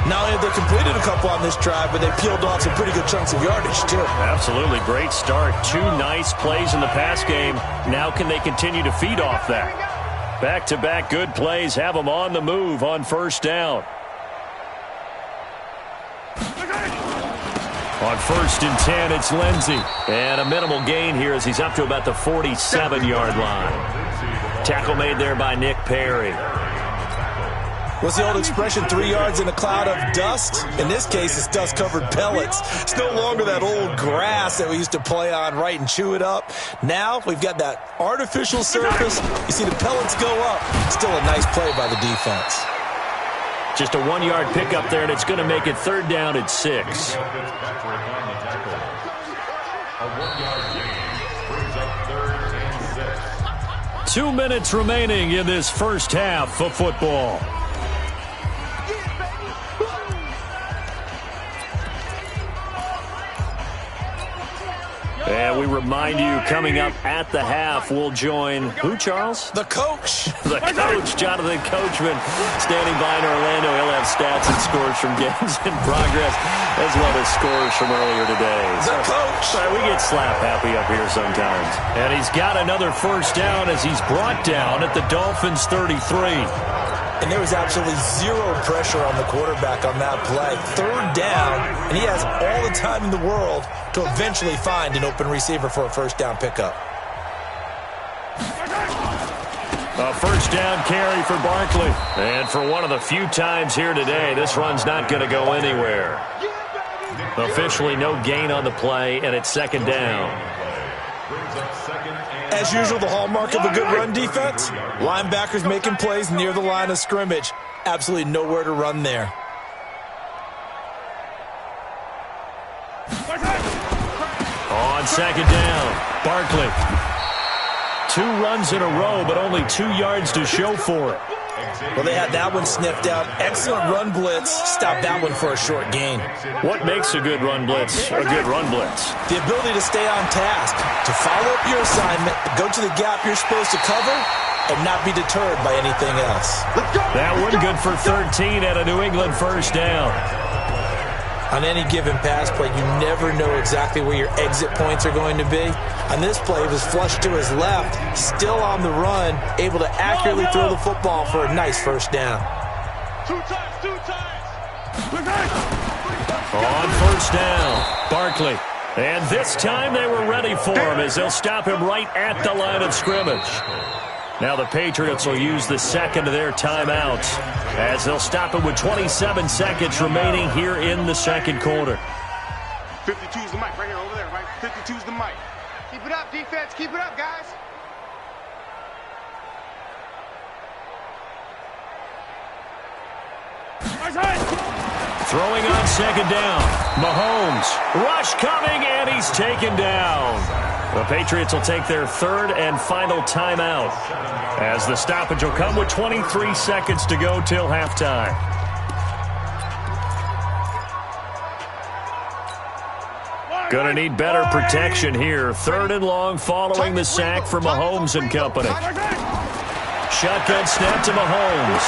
Speaker 3: Not only have they completed a couple on this drive, but they peeled off some pretty good chunks of yardage, too.
Speaker 2: Absolutely. Great start. 2 nice plays in the pass game. Now can they continue to feed off that? Back-to-back good plays have them on the move on 1st down. On 1st and 10, it's Lindsey. And a minimal gain here as he's up to about the 47-yard line. Tackle made there by Nick Perry.
Speaker 3: What's the old expression, 3 yards in a cloud of dust? In this case, it's dust-covered pellets. It's no longer that old grass that we used to play on, right, and chew it up. Now we've got that artificial surface. You see the pellets go up. Still a nice play by the defense.
Speaker 2: Just a 1-yard pickup there, and it's going to make it 3rd down at 6.
Speaker 6: A 1-yard gain brings up 3rd and 6.
Speaker 2: 2 minutes remaining in this first half of football. And we remind you, coming up at the half, we'll join who, Charles?
Speaker 3: The coach.
Speaker 2: The coach, Jonathan Coachman, standing by in Orlando. He'll have stats and scores from games in progress, as well as scores from earlier today.
Speaker 3: The coach.
Speaker 2: Sorry, we get slap happy up here sometimes. And he's got another 1st down as he's brought down at the Dolphins' 33.
Speaker 3: And there was absolutely zero pressure on the quarterback on that play. 3rd down, and he has all the time in the world to eventually find an open receiver for a 1st down pickup.
Speaker 2: A 1st down carry for Barkley. And for one of the few times here today, this run's not going to go anywhere. Officially no gain on the play, and it's 2nd down.
Speaker 3: As usual, the hallmark of a good run defense, linebackers making plays near the line of scrimmage. Absolutely nowhere to run there.
Speaker 2: On second down, Barkley. 2 runs in a row, but only 2 yards to show for it.
Speaker 3: Well, they had that one sniffed out. Excellent run blitz. Stopped that one for a short gain.
Speaker 2: What makes a good run blitz a good run blitz?
Speaker 3: The ability to stay on task, to follow up your assignment, go to the gap you're supposed to cover, and not be deterred by anything else.
Speaker 2: That one good for 13 at a New England first down.
Speaker 3: On any given pass play, you never know exactly where your exit points are going to be. On this play, it was flushed to his left, still on the run, able to accurately throw the football for a nice first down.
Speaker 5: 2 times.
Speaker 2: On first down, Barkley. And this time they were ready for him as they'll stop him right at the line of scrimmage. Now the Patriots will use the second of their timeouts as they'll stop him with 27 seconds remaining here in the second quarter.
Speaker 5: 52's the mic right here, over there, right? 52's the mic. Keep it up, defense. Keep it up, guys.
Speaker 2: Throwing on second down, Mahomes. Rush coming, and he's taken down. The Patriots will take their third and final timeout as the stoppage will come with 23 seconds to go till halftime. Gonna need better protection here. Third and long following the sack for Mahomes and company. Shotgun snap to Mahomes.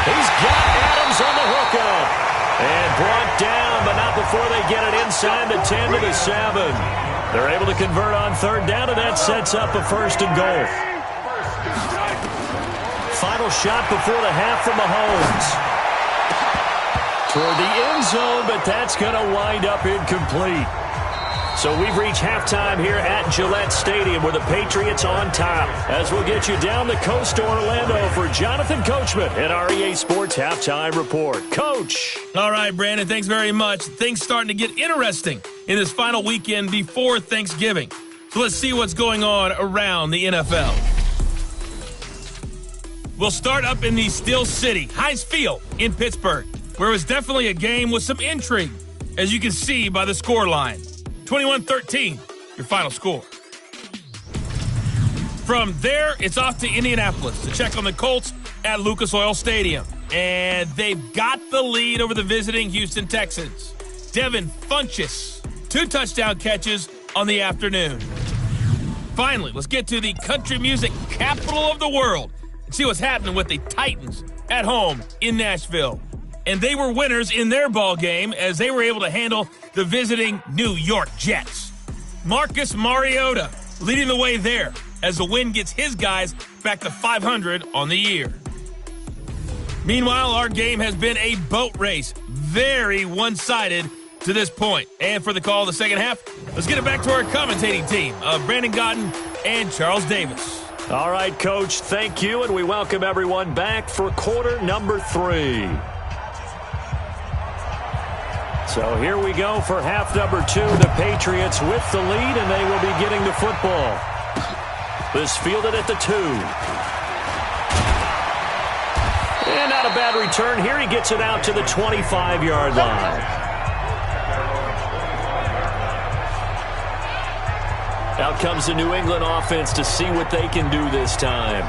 Speaker 2: He's got Adams on the hookup. And brought down, but not before they get it inside the 10 to the 7. They're able to convert on third down, and that sets up a first and goal. Final shot before the half for Mahomes. Toward the end zone, but that's going to wind up incomplete. So we've reached halftime here at Gillette Stadium with the Patriots on top. As we'll get you down the coast to Orlando for Jonathan Coachman at our EA Sports Halftime Report. Coach.
Speaker 1: All right, Brandon, thanks very much. Things starting to get interesting in this final weekend before Thanksgiving. So let's see what's going on around the NFL. We'll start up in the Steel City, Heinz Field in Pittsburgh, where it was definitely a game with some intrigue, as you can see by the score line. 21-13, your final score. From there, it's off to Indianapolis to check on the Colts at Lucas Oil Stadium. And they've got the lead over the visiting Houston Texans. Devin Funchess, 2 touchdown catches on the afternoon. Finally, let's get to the country music capital of the world and see what's happening with the Titans at home in Nashville. And they were winners in their ball game as they were able to handle the visiting New York Jets. Marcus Mariota leading the way there as the win gets his guys back to 500 on the year. Meanwhile, our game has been a boat race, very one-sided to this point. And for the call of the second half, let's get it back to our commentating team of Brandon Godden and Charles Davis.
Speaker 2: All right, Coach, thank you, and we welcome everyone back for quarter number 3. So here we go for half number 2. The Patriots with the lead, and they will be getting the football. This fielded at the 2. And not a bad return here. He gets it out to the 25-yard line. Out comes the New England offense to see what they can do this time.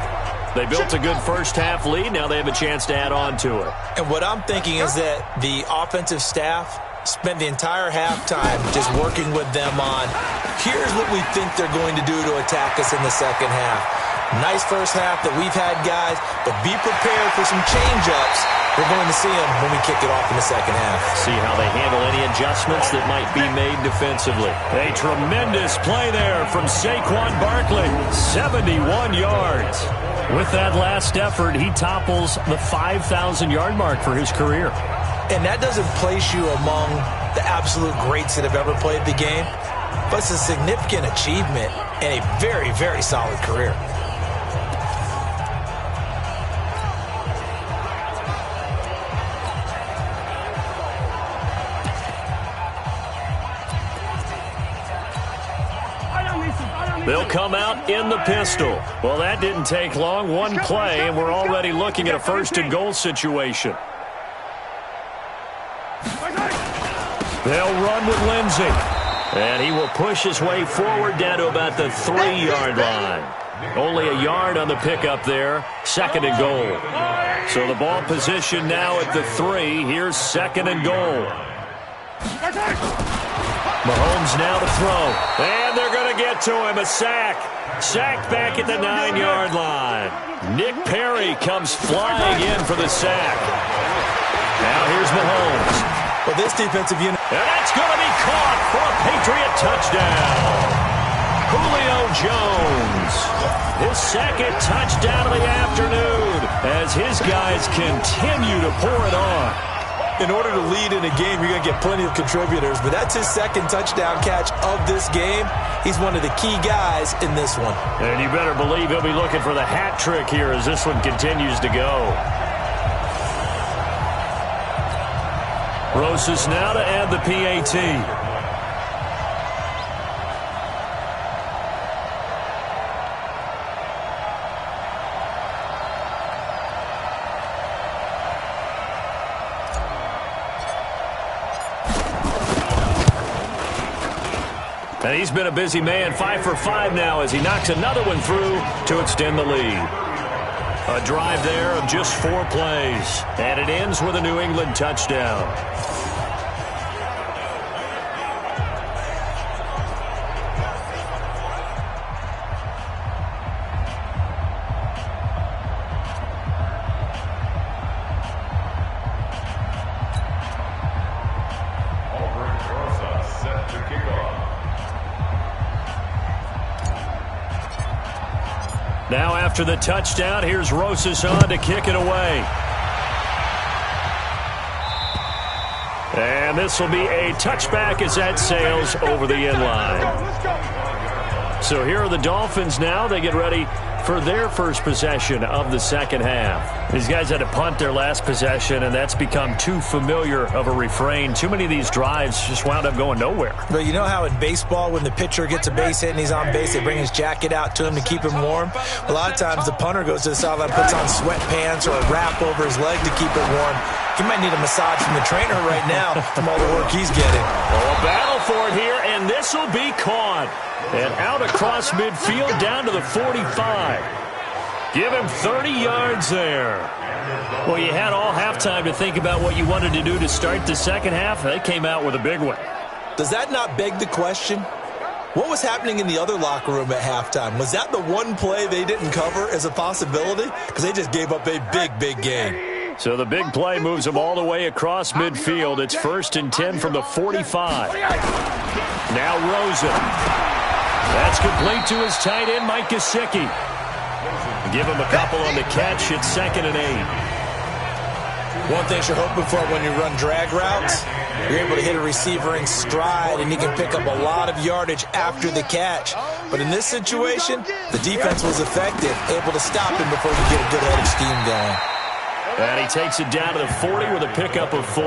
Speaker 2: They built a good first half lead. Now they have a chance to add on to it.
Speaker 3: And what I'm thinking is that the offensive staff spent the entire halftime just working with them on, here's what we think they're going to do to attack us in the second half. Nice first half that we've had, guys, but be prepared for some change-ups. We're going to see them when we kick it off in the second half.
Speaker 2: See how they handle any adjustments that might be made defensively. A tremendous play there from Saquon Barkley, 71 yards. With that last effort, he topples the 5,000-yard mark for his career.
Speaker 3: And that doesn't place you among the absolute greats that have ever played the game, but it's a significant achievement and a very, very solid career.
Speaker 2: They'll come out in the pistol. Well, that didn't take long. One play, and we're already looking at a first-and-goal situation. They'll run with Lindsey. And he will push his way forward down to about the 3-yard line. Only a yard on the pickup there. Second and goal. So the ball position now at the 3. Here's second and goal. Mahomes now to throw. And they're going to get to him. A sack. Sacked back at the 9-yard line. Nick Perry comes flying in for the sack. Now here's Mahomes.
Speaker 3: Well, this defensive unit.
Speaker 2: And that's going to be caught for a Patriot touchdown. Julio Jones. His second touchdown of the afternoon as his guys continue to pour it on.
Speaker 3: In order to lead in a game, you're going to get plenty of contributors, but that's his second touchdown catch of this game. He's one of the key guys in this one.
Speaker 2: And you better believe he'll be looking for the hat trick here as this one continues to go. Rosas now to add the PAT. And he's been a busy man, 5 for 5 now as he knocks another one through to extend the lead. A drive there of just 4 plays, and it ends with a New England touchdown. Now after the touchdown, here's Rosas on to kick it away. And this will be a touchback as that sails over the end line. So here are the Dolphins now. They get ready for their first possession of the second half. These guys had to punt their last possession, and that's become too familiar of a refrain. Too many of these drives just wound up going nowhere.
Speaker 3: But you know how in baseball, when the pitcher gets a base hit and he's on base, they bring his jacket out to him to keep him warm? A lot of times the punter goes to the sideline, puts on sweatpants or a wrap over his leg to keep it warm. He might need a massage from the trainer right now from all the work he's getting.
Speaker 2: Oh, a battle for it here, and this will be caught. And out across midfield down to the 45. Give him 30 yards there. Well, you had all halftime to think about what you wanted to do to start the second half. They came out with a big one.
Speaker 3: Does that not beg the question? What was happening in the other locker room at halftime? Was that the one play they didn't cover as a possibility? Because they just gave up a big, big game.
Speaker 2: So the big play moves them all the way across midfield. It's 1st and 10 from the 45. Now Rosen. That's complete to his tight end, Mike Gesicki. Give him a couple on the catch. It's 2nd and 8.
Speaker 3: One thing you're hoping for when you run drag routes, you're able to hit a receiver in stride, and he can pick up a lot of yardage after the catch. But in this situation, the defense was effective, able to stop him before you get a good head of steam going.
Speaker 2: And he takes it down to the 40 with a pickup of 4.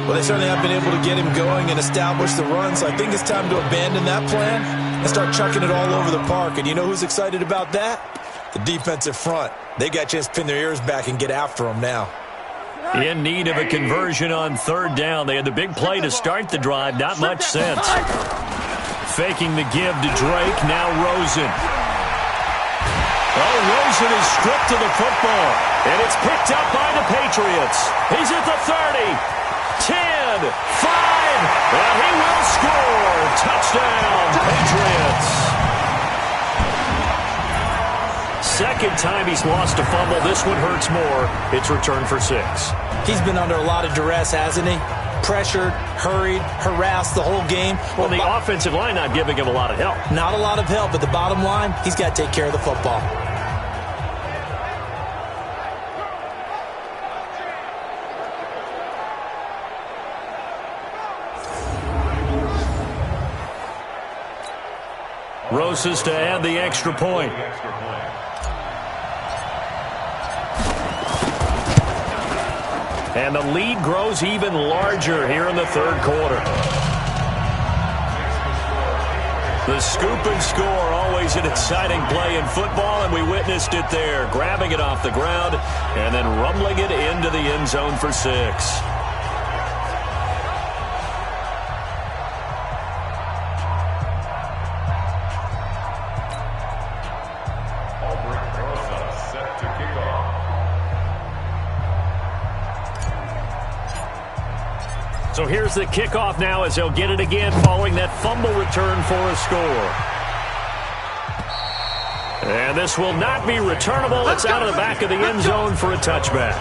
Speaker 3: Well, they certainly have been able to get him going and establish the run, so I think it's time to abandon that plan and start chucking it all over the park. And you know who's excited about that? The defensive front. They got a chance to pin their ears back and get after him now.
Speaker 2: In need of a conversion on 3rd down. They had the big play to start the drive. Not much sense. Faking the give to Drake. Now Rosen. Oh, Rosen is stripped to the football. And it's picked up by the Patriots. He's at the 30. 10, 5, and he will score. Touchdown, Patriots. Second time he's lost a fumble. This one hurts more. It's returned for 6.
Speaker 3: He's been under a lot of duress, hasn't he? Pressured, hurried, harassed the whole game.
Speaker 2: Well, the offensive line not giving him a lot of help.
Speaker 3: Not a lot of help, but the bottom line, he's got to take care of the football.
Speaker 2: Rosas to add the extra point. And the lead grows even larger here in the 3rd quarter. The scoop and score, always an exciting play in football, and we witnessed it there, grabbing it off the ground and then rumbling it into the end zone for 6. So here's the kickoff now as they'll get it again following that fumble return for a score. And this will not be returnable. It's out of the back of the end zone for a touchback.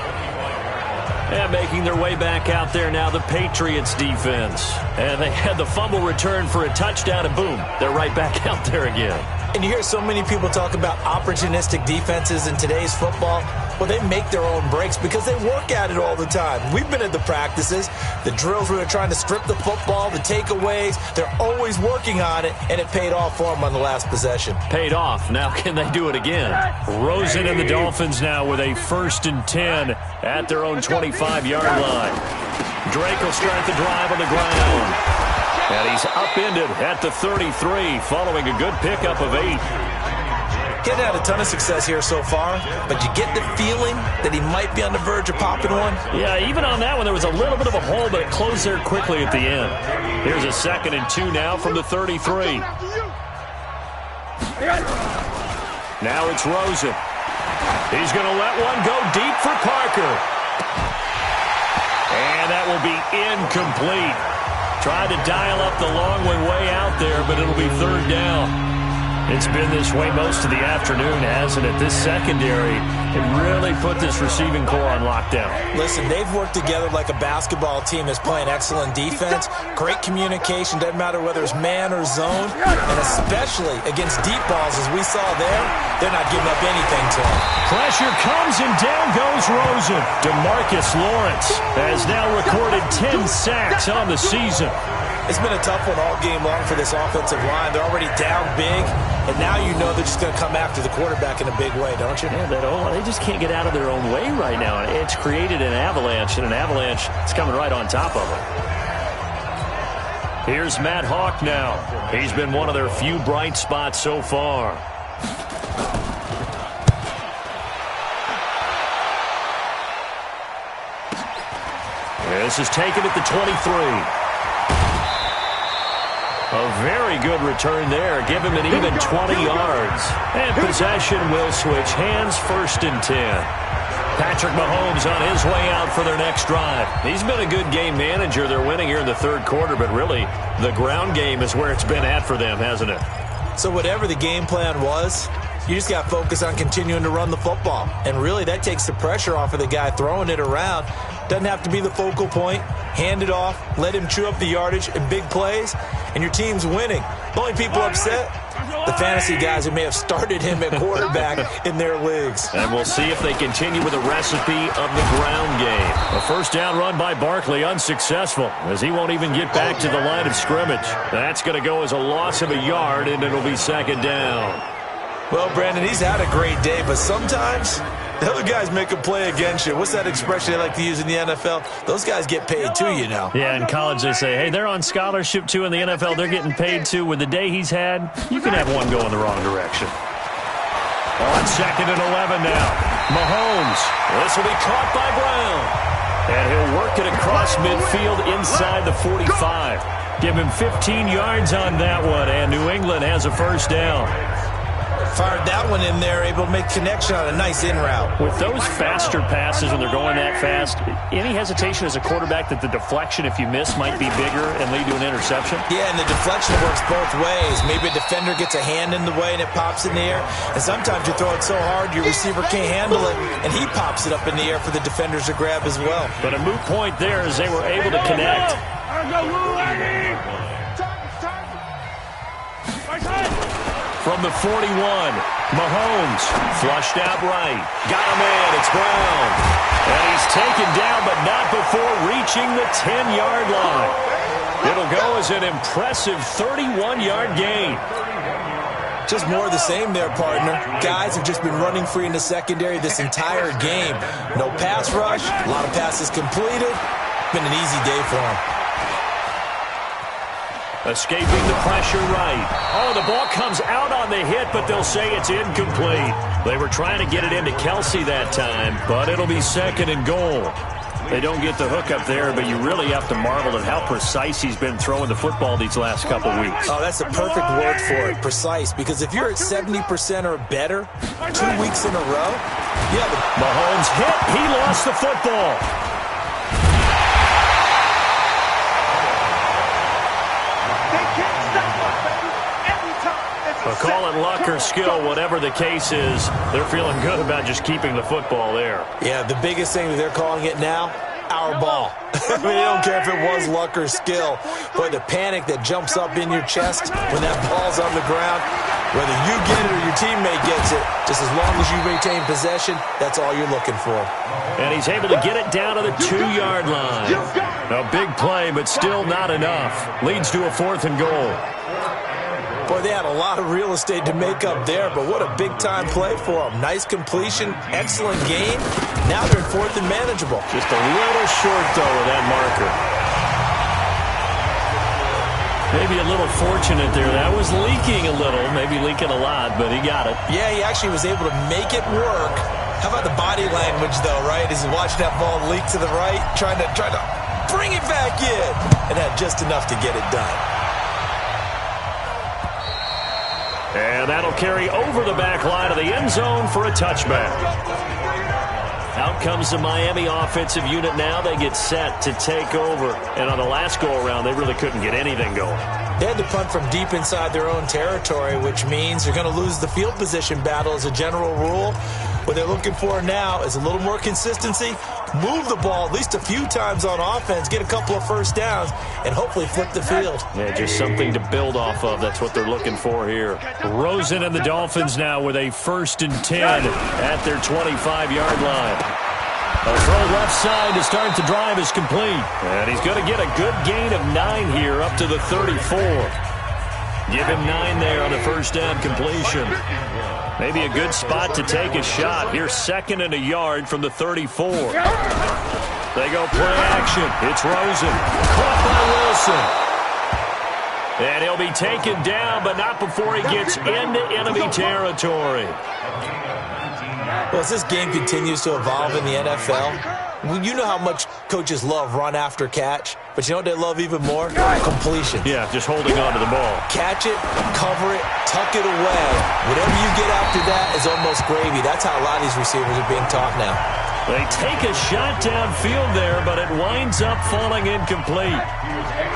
Speaker 2: And making their way back out there now, the Patriots defense. And they had the fumble return for a touchdown, and boom, they're right back out there again.
Speaker 3: And you hear so many people talk about opportunistic defenses in today's football. Well, they make their own breaks because they work at it all the time. We've been at the practices, the drills where they're trying to strip the football, the takeaways. They're always working on it, and it paid off for them on the last possession.
Speaker 2: Paid off. Now can they do it again? Rosen and the Dolphins now with a 1st and 10 at their own 25-yard line. Drake will start the drive on the ground. And he's upended at the 33 following a good pickup of 8.
Speaker 3: He's had a ton of success here so far, but you get the feeling that he might be on the verge of popping one.
Speaker 2: Yeah, even on that one, there was a little bit of a hole, but it closed there quickly at the end. Here's a 2nd and 2 now from the 33. Now it's Rosen. He's going to let one go deep for Parker. And that will be incomplete. Tried to dial up the long one way out there, but it'll be 3rd down. It's been this way most of the afternoon, hasn't it? This secondary, it really put this receiving core on lockdown.
Speaker 3: Listen, they've worked together like a basketball team that's playing excellent defense, great communication, doesn't matter whether it's man or zone, and especially against deep balls as we saw there, they're not giving up anything to them.
Speaker 2: Pressure comes and down goes Rosen. DeMarcus Lawrence has now recorded 10 sacks on the season.
Speaker 3: It's been a tough one all game long for this offensive line. They're already down big, and now you know they're just going to come after the quarterback in a big way, don't you?
Speaker 2: Yeah, they just can't get out of their own way right now. It's created an avalanche, and an avalanche is coming right on top of them. Here's Matt Hawk now. He's been one of their few bright spots so far. This is taken at the 23. A very good return there. Give him an even 20 yards. And possession will switch hands, 1st and 10. Patrick Mahomes on his way out for their next drive. He's been a good game manager. They're winning here in the 3rd quarter, but really the ground game is where it's been at for them, hasn't it?
Speaker 3: So whatever the game plan was, you just got to focus on continuing to run the football. And really that takes the pressure off of the guy throwing it around. Doesn't have to be the focal point. Hand it off, let him chew up the yardage in big plays, and your team's winning. The only people upset, the fantasy guys who may have started him at quarterback in their leagues.
Speaker 2: And we'll see if they continue with a recipe of the ground game. A 1st down run by Barkley, unsuccessful, as he won't even get back to the line of scrimmage. That's going to go as a loss of a yard, and it'll be 2nd down.
Speaker 3: Well, Brandon, he's had a great day, but sometimes the other guys make a play against you. What's that expression they like to use in the NFL? Those guys get paid too, you know.
Speaker 2: Yeah, in college they say, hey, they're on scholarship too. In the NFL, they're getting paid too. With the day he's had, you can have one go in the wrong direction. On 2nd and 11 now. Mahomes. This will be caught by Brown. And he'll work it across midfield inside the 45. Give him 15 yards on that one, and New England has a 1st down.
Speaker 3: Fired that one in there, able to make connection on a nice in route.
Speaker 2: With those faster passes when they're going that fast, any hesitation as a quarterback that the deflection, if you miss, might be bigger and lead to an interception?
Speaker 3: Yeah, and the deflection works both ways. Maybe a defender gets a hand in the way and it pops in the air. And sometimes you throw it so hard your receiver can't handle it, and he pops it up in the air for the defenders to grab as well.
Speaker 2: But a moot point there as they were able to connect. From the 41, Mahomes flushed out right. Got him in. It's Brown. And he's taken down, but not before reaching the 10-yard line. It'll go as an impressive 31-yard gain.
Speaker 3: Just more of the same there, partner. Guys have just been running free in the secondary this entire game. No pass rush, a lot of passes completed. Been an easy day for them.
Speaker 2: Escaping the pressure right. Oh, the ball comes out on the hit, but they'll say it's incomplete. They were trying to get it into Kelsey that time, but it'll be second and goal. They don't get the hook up there, but you really have to marvel at how precise he's been throwing the football these last couple weeks.
Speaker 3: Oh, that's a perfect word for it, precise, because if you're at 70% or better 2 weeks in a row, yeah.
Speaker 2: Mahomes hit. He lost the football. Call it luck or skill, whatever the case is, they're feeling good about just keeping the football there.
Speaker 3: Yeah, the biggest thing that they're calling it now, our ball. I mean, they don't care if it was luck or skill. But the panic that jumps up in your chest when that ball's on the ground, whether you get it or your teammate gets it, just as long as you retain possession, that's all you're looking for.
Speaker 2: And he's able to get it down to the 2-yard line. A big play, but still not enough. Leads to a 4th and goal.
Speaker 3: Boy, they had a lot of real estate to make up there, but what a big-time play for them. Nice completion, excellent game. Now they're in 4th and manageable.
Speaker 2: Just a little short, though, of that marker. Maybe a little fortunate there. That was leaking a little, maybe leaking a lot, but he got it.
Speaker 3: Yeah, he actually was able to make it work. How about the body language, though, right? As he watched that ball leak to the right, trying to bring it back in, and had just enough to get it done.
Speaker 2: And that'll carry over the back line of the end zone for a touchback. Out comes the Miami offensive unit now. They get set to take over. And on the last go-around, they really couldn't get anything going.
Speaker 3: They had to punt from deep inside their own territory, which means they're going to lose the field position battle as a general rule. What they're looking for now is a little more consistency, move the ball at least a few times on offense, get a couple of first downs, and hopefully flip the field.
Speaker 2: Yeah, just something to build off of. That's what they're looking for here. Rosen and the Dolphins now with a 1st and 10 at their 25-yard line. A throw left side to start the drive is complete. And he's going to get a good gain of 9 here up to the 34. Give him 9 there on the first down completion. Maybe a good spot to take a shot. Here's 2nd and a yard from the 34. They go play action. It's Rosen. Caught by Wilson. And he'll be taken down, but not before he gets into enemy territory.
Speaker 3: Well, as this game continues to evolve in the NFL, you know how much coaches love run after catch, but you know what they love even more? Completion.
Speaker 2: Yeah, just holding on to the ball.
Speaker 3: Catch it, cover it, tuck it away. Whatever you get after that is almost gravy. That's how a lot of these receivers are being taught now.
Speaker 2: They take a shot downfield there, but it winds up falling incomplete.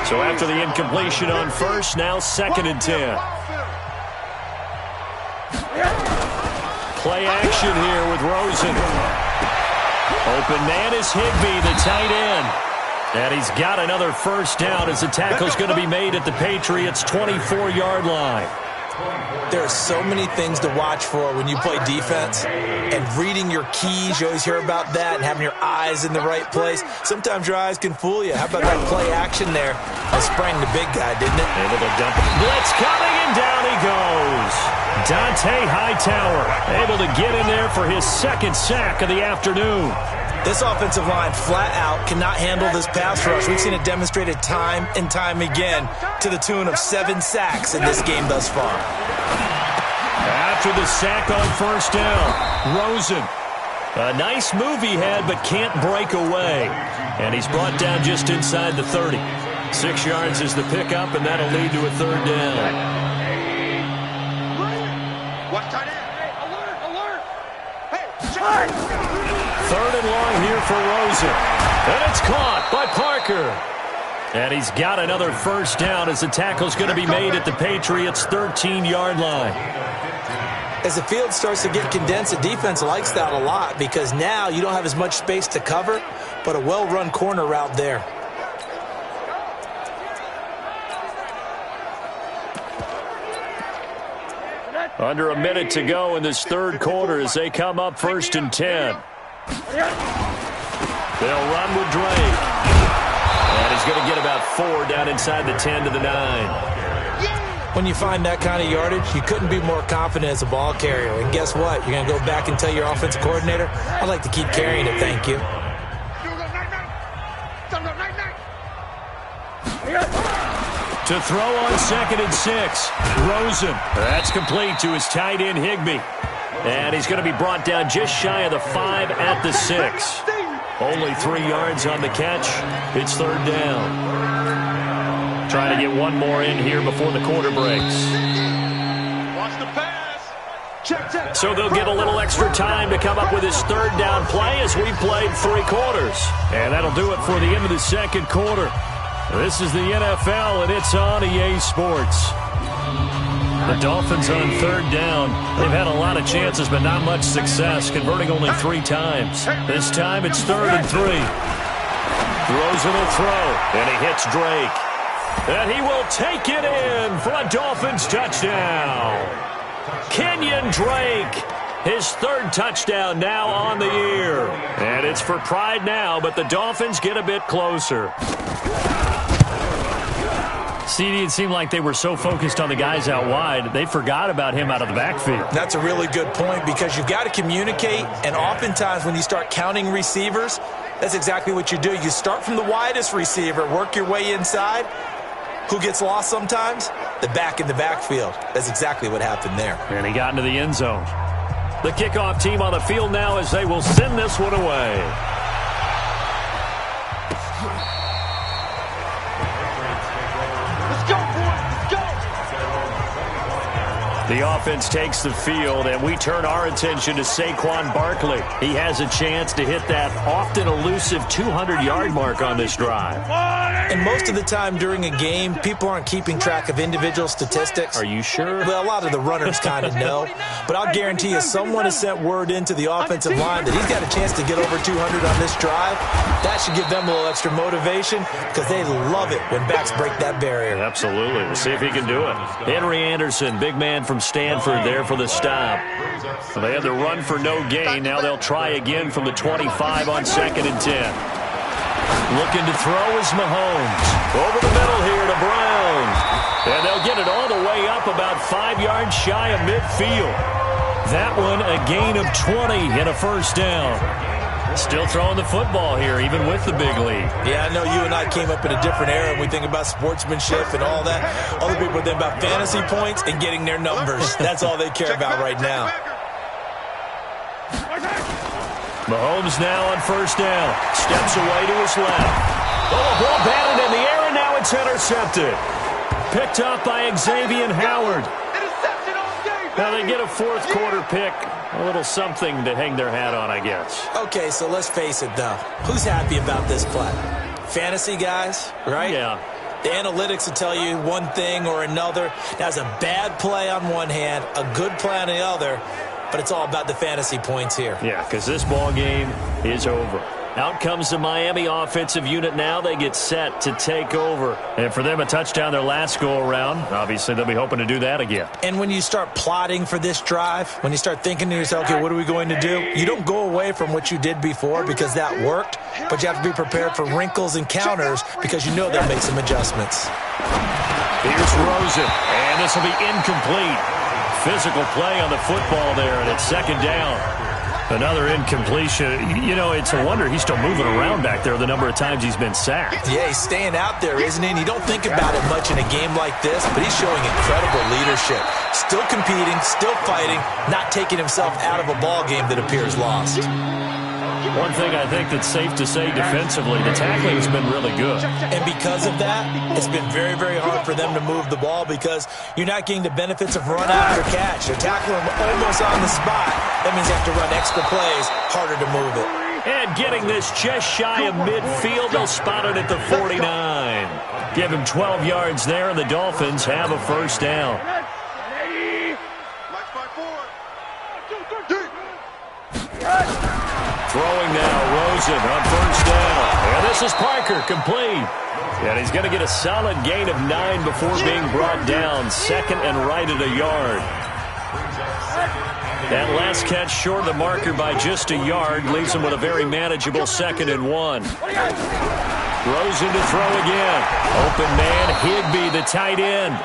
Speaker 2: So after the incompletion on first, now 2nd and 10. Play action here with Rosen. Open man is Higbee, the tight end. And he's got another first down as the tackle's going to be made at the Patriots' 24-yard line.
Speaker 3: There are so many things to watch for when you play defense. And reading your keys, you always hear about that, and having your eyes in the right place. Sometimes your eyes can fool you. How about that play action there? That sprang the big guy, didn't it?
Speaker 2: Able to dump it. Blitz coming, and down he goes. Dante Hightower able to get in there for his 2nd sack of the afternoon.
Speaker 3: This offensive line flat out cannot handle this pass rush. We've seen it demonstrated time and time again to the tune of 7 sacks in this game thus far.
Speaker 2: After the sack on first down, Rosen. A nice move he had, but can't break away. And he's brought down just inside the 30. 6 yards is the pickup, and that'll lead to a 3rd down.
Speaker 5: Watch tight end. Hey, alert! Hey,
Speaker 2: 3rd and long here for Rosen. And it's caught by Parker. And he's got another first down as the tackle's going to be made at the Patriots' 13-yard line.
Speaker 3: As the field starts to get condensed, the defense likes that a lot because now you don't have as much space to cover, but a well-run corner route there.
Speaker 2: Under a minute to go in this 3rd quarter as they come up 1st and 10. They'll run with Drake. And he's going to get about 4 down inside the 10 to the 9.
Speaker 3: When you find that kind of yardage, you couldn't be more confident as a ball carrier. And guess what? You're going to go back and tell your offensive coordinator, I'd like to keep carrying it, thank you.
Speaker 2: To throw on 2nd and 6. Rosen. That's complete to his tight end, Higbee. And he's going to be brought down just shy of the 5 at the 6. Only 3 yards on the catch. It's 3rd down. Trying to get one more in here before the quarter breaks.
Speaker 5: Watch the pass. Check.
Speaker 2: So they'll get a little extra time to come up with his 3rd down play as we played 3 quarters. And that'll do it for the end of the 2nd quarter. This is the NFL, and it's on EA Sports. The Dolphins on 3rd down. They've had a lot of chances, but not much success, converting only 3 times. This time it's 3rd and 3. Throws in a throw, and he hits Drake. And he will take it in for a Dolphins touchdown. Kenyon Drake, his 3rd touchdown now on the year. And it's for pride now, but the Dolphins get a bit closer. CD, it seemed like they were so focused on the guys out wide, they forgot about him out of the backfield.
Speaker 3: That's a really good point because you've got to communicate, and oftentimes when you start counting receivers, that's exactly what you do. You start from the widest receiver, work your way inside. Who gets lost sometimes? The back in the backfield. That's exactly what happened there.
Speaker 2: And he got into the end zone. The kickoff team on the field now as they will send this one away. The offense takes the field, and we turn our attention to Saquon Barkley. He has a chance to hit that often elusive 200-yard mark on this drive.
Speaker 3: And most of the time during a game, people aren't keeping track of individual statistics.
Speaker 2: Are you sure?
Speaker 3: Well, a lot of the runners kind of know. But I'll guarantee you someone has sent word into the offensive line that he's got a chance to get over 200 on this drive. That should give them a little extra motivation because they love it when backs break that barrier.
Speaker 2: Absolutely. We'll see if he can do it. Henry Anderson, big man from Stanford there for the stop. So they had the run for no gain. Now they'll try again from the 25 on 2nd and 10. Looking to throw is Mahomes. Over the middle here to Brown. And they'll get it all the way up about 5 yards shy of midfield. That one a gain of 20 and a 1st down. Still throwing the football here, even with the big lead.
Speaker 3: Yeah, I know you and I came up in a different era, and we think about sportsmanship and all that. Other people think about fantasy points and getting their numbers. That's all they care about right now.
Speaker 2: Mahomes now on 1st down. Steps away to his left. Oh, ball batted in the air, and now it's intercepted. Picked up by Xavier Howard. Now they get a 4th quarter pick. A little something to hang their hat on, I guess.
Speaker 3: Okay, so let's face it, though. Who's happy about this play? Fantasy guys, right?
Speaker 2: Yeah.
Speaker 3: The analytics will tell you one thing or another. That's a bad play on one hand, a good play on the other, but it's all about the fantasy points here.
Speaker 2: Yeah, because this ball game is over. Out comes the Miami offensive unit now. They get set to take over. And for them, a touchdown their last go-around. Obviously, they'll be hoping to do that again.
Speaker 3: And when you start plotting for this drive, when you start thinking to yourself, okay, what are we going to do? You don't go away from what you did before because that worked, but you have to be prepared for wrinkles and counters because you know they'll make some adjustments.
Speaker 2: Here's Rosen, and this will be incomplete. Physical play on the football there, and it's 2nd down. Another incompletion. You know, it's a wonder he's still moving around back there the number of times he's been sacked.
Speaker 3: Yeah, he's staying out there, isn't he? And you don't think about it much in a game like this, but he's showing incredible leadership. Still competing, still fighting, not taking himself out of a ball game that appears lost.
Speaker 2: One thing I think that's safe to say defensively, the tackling has been really good.
Speaker 3: And because of that, it's been very, very hard for them to move the ball because you're not getting the benefits of run after catch. They're tackling them almost on the spot. That means you have to run extra plays, harder to move it.
Speaker 2: And getting this just shy of midfield, they'll spot it at the 49. Give him 12 yards there, and the Dolphins have a 1st down. Throwing now, Rosen on 1st down. And this is Parker, complete. And he's going to get a solid gain of 9 before being brought down. 2nd and right at a yard. That last catch short of the marker by just a yard leaves him with a very manageable 2nd and 1. Rosen to throw again. Open man, Higbee, the tight end.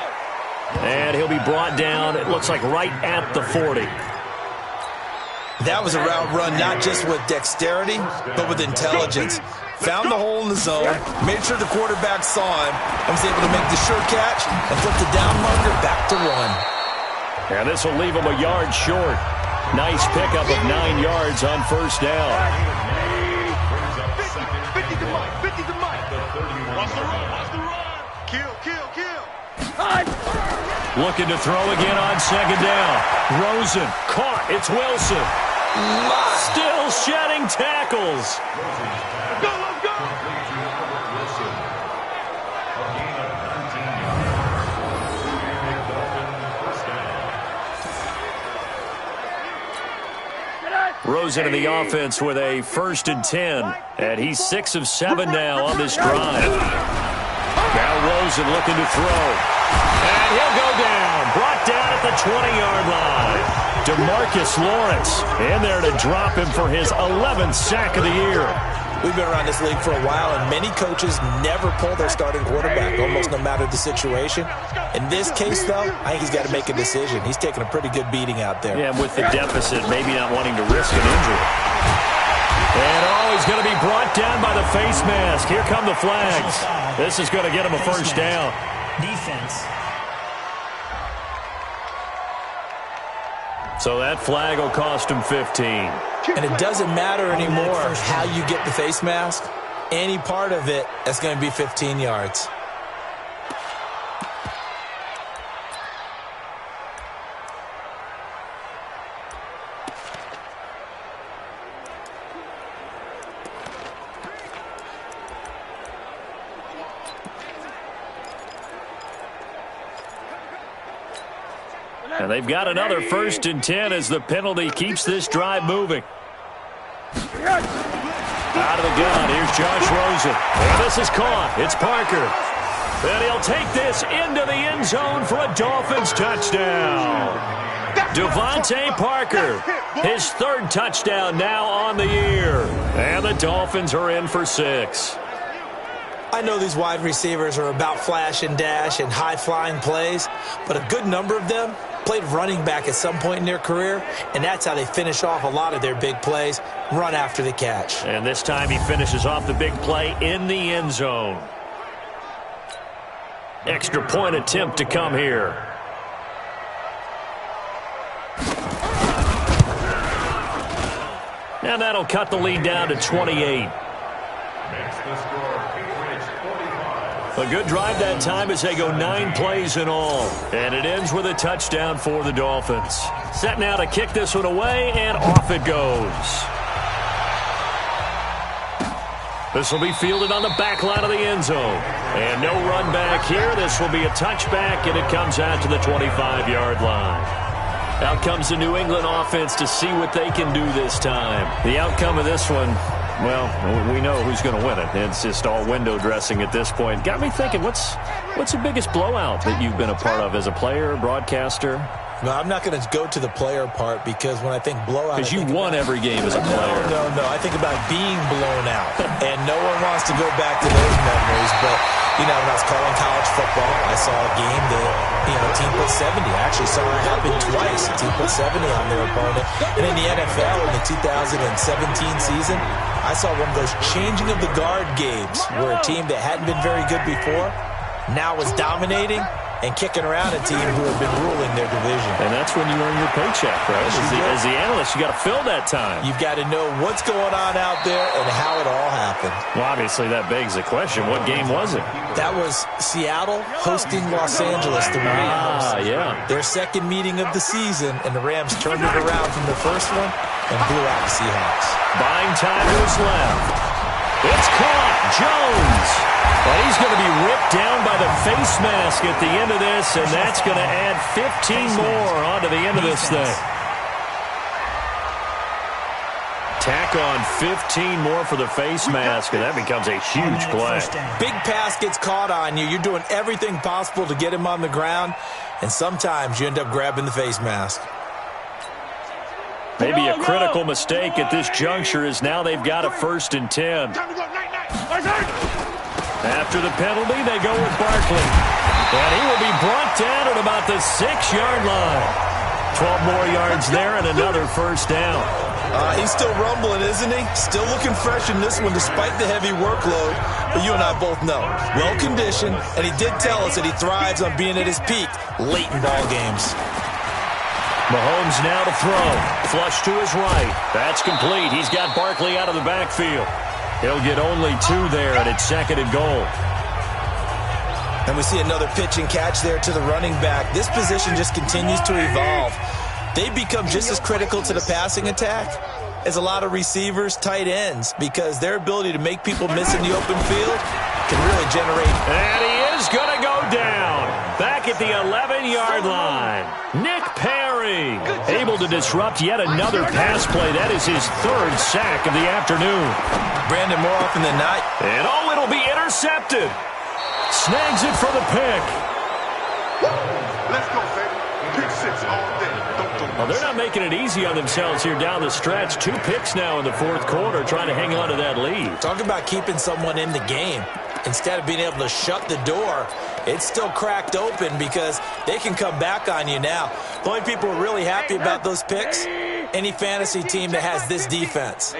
Speaker 2: And he'll be brought down, it looks like right at the 40.
Speaker 3: That was a route run not just with dexterity, but with intelligence. found the hole in the zone, made sure the quarterback saw him, and was able to make the sure catch and flip the down marker back to 1.
Speaker 2: And this will leave him a yard short. Nice pickup of 9 yards on first down.
Speaker 5: 50 to Mike. 50 to Mike. Watch the run. Watch the run. Kill, kill, kill.
Speaker 2: Looking to throw again on second down. Rosen caught. It's Wilson. Still shedding tackles.
Speaker 5: Go, let's go.
Speaker 2: Rosen in the offense with a 1st and 10. And he's 6 of 7 now on this drive. Now Rosen looking to throw. And he'll go down. Brought down at the 20-yard line. DeMarcus Lawrence in there to drop him for his 11th sack of the year.
Speaker 3: We've been around this league for a while, and many coaches never pull their starting quarterback, almost no matter the situation. In this case, though, I think he's got to make a decision. He's taking a pretty good beating out there.
Speaker 2: Yeah, with the deficit, maybe not wanting to risk an injury. And he's going to be brought down by the face mask. Here come the flags. This is going to get him a first down.
Speaker 7: Defense.
Speaker 2: So that flag will cost him 15.
Speaker 3: And it doesn't matter anymore how you get the face mask. Any part of it, that's going to be 15 yards.
Speaker 2: And they've got another 1st and 10 as the penalty keeps this drive moving. Out of the gun, here's Josh Rosen. And this is caught. It's Parker. And he'll take this into the end zone for a Dolphins touchdown. Devontae Parker, his 3rd touchdown now on the year. And the Dolphins are in for 6.
Speaker 3: I know these wide receivers are about flash and dash and high-flying plays, but a good number of them played running back at some point in their career, and that's how they finish off a lot of their big plays, run after the catch.
Speaker 2: And this time he finishes off the big play in the end zone. Extra point attempt to come here. And that'll cut the lead down to 28. A good drive that time as they go 9 plays in all. And it ends with a touchdown for the Dolphins. Set now to kick this one away, and off it goes. This will be fielded on the back line of the end zone. And no run back here. This will be a touchback, and it comes out to the 25-yard line. Out comes the New England offense to see what they can do this time. The outcome of this one, well, we know who's going to win it. It's just all window dressing at this point. Got me thinking, what's the biggest blowout that you've been a part of as a player, broadcaster?
Speaker 3: No, I'm not going to go to the player part because when I think blowout...
Speaker 2: Because you won every game as a player.
Speaker 3: No. I think about being blown out. And no one wants to go back to those memories. But, when I was calling college football, I saw a game that, a team put 70. I actually saw it happen twice. A team put 70 on their opponent. And in the NFL, in the 2017 season, I saw one of those changing of the guard games where a team that hadn't been very good before now was dominating and kicking around a team who had been ruling their division.
Speaker 2: And that's when you earn your paycheck, right? As the analyst, you got to fill that time.
Speaker 3: You've got to know what's going on out there and how it all happened.
Speaker 2: Well, obviously, that begs the question, what game was it?
Speaker 3: That was Seattle hosting Los Angeles, the Rams.
Speaker 2: Yeah.
Speaker 3: Their second meeting of the season, and the Rams turned it around from the first one and blew out the Seahawks.
Speaker 2: Buying time is left. It's caught. Jones. And he's going to be ripped down by the face mask at the end of this, and that's going to add 15 more onto the end of this thing. Tack on 15 more for the face mask, and that becomes a huge play.
Speaker 3: Big pass gets caught on you. You're doing everything possible to get him on the ground, and sometimes you end up grabbing the face mask.
Speaker 2: Maybe a critical mistake at this juncture is now they've got a 1st and 10. After the penalty, they go with Barkley. And he will be brought down at about the 6-yard line. 12 more yards there and another first down.
Speaker 3: He's still rumbling, isn't he? Still looking fresh in this one despite the heavy workload. But you and I both know, well-conditioned, and he did tell us that he thrives on being at his peak late in ball games.
Speaker 2: Mahomes now to throw. Flush to his right. That's complete. He's got Barkley out of the backfield. He'll get only 2 there, and it's 2nd and goal.
Speaker 3: And we see another pitch and catch there to the running back. This position just continues to evolve. They become just as critical to the passing attack as a lot of receivers, tight ends, because their ability to make people miss in the open field can really generate.
Speaker 2: And he is going to go down. Back at the 11-yard line. Nick Perry able to disrupt yet another pass play. That is his 3rd sack of the afternoon.
Speaker 3: Brandon, more often than not.
Speaker 2: And it'll be intercepted. Snags it for the pick.
Speaker 5: Let's go, baby. Pick 6 all day.
Speaker 2: Well, they're not making it easy on themselves here down the stretch. 2 picks now in the 4th quarter, trying to hang on to that lead.
Speaker 3: Talk about keeping someone in the game. Instead of being able to shut the door, it's still cracked open because they can come back on you now. The only people who are really happy about those picks, any fantasy team that has this defense.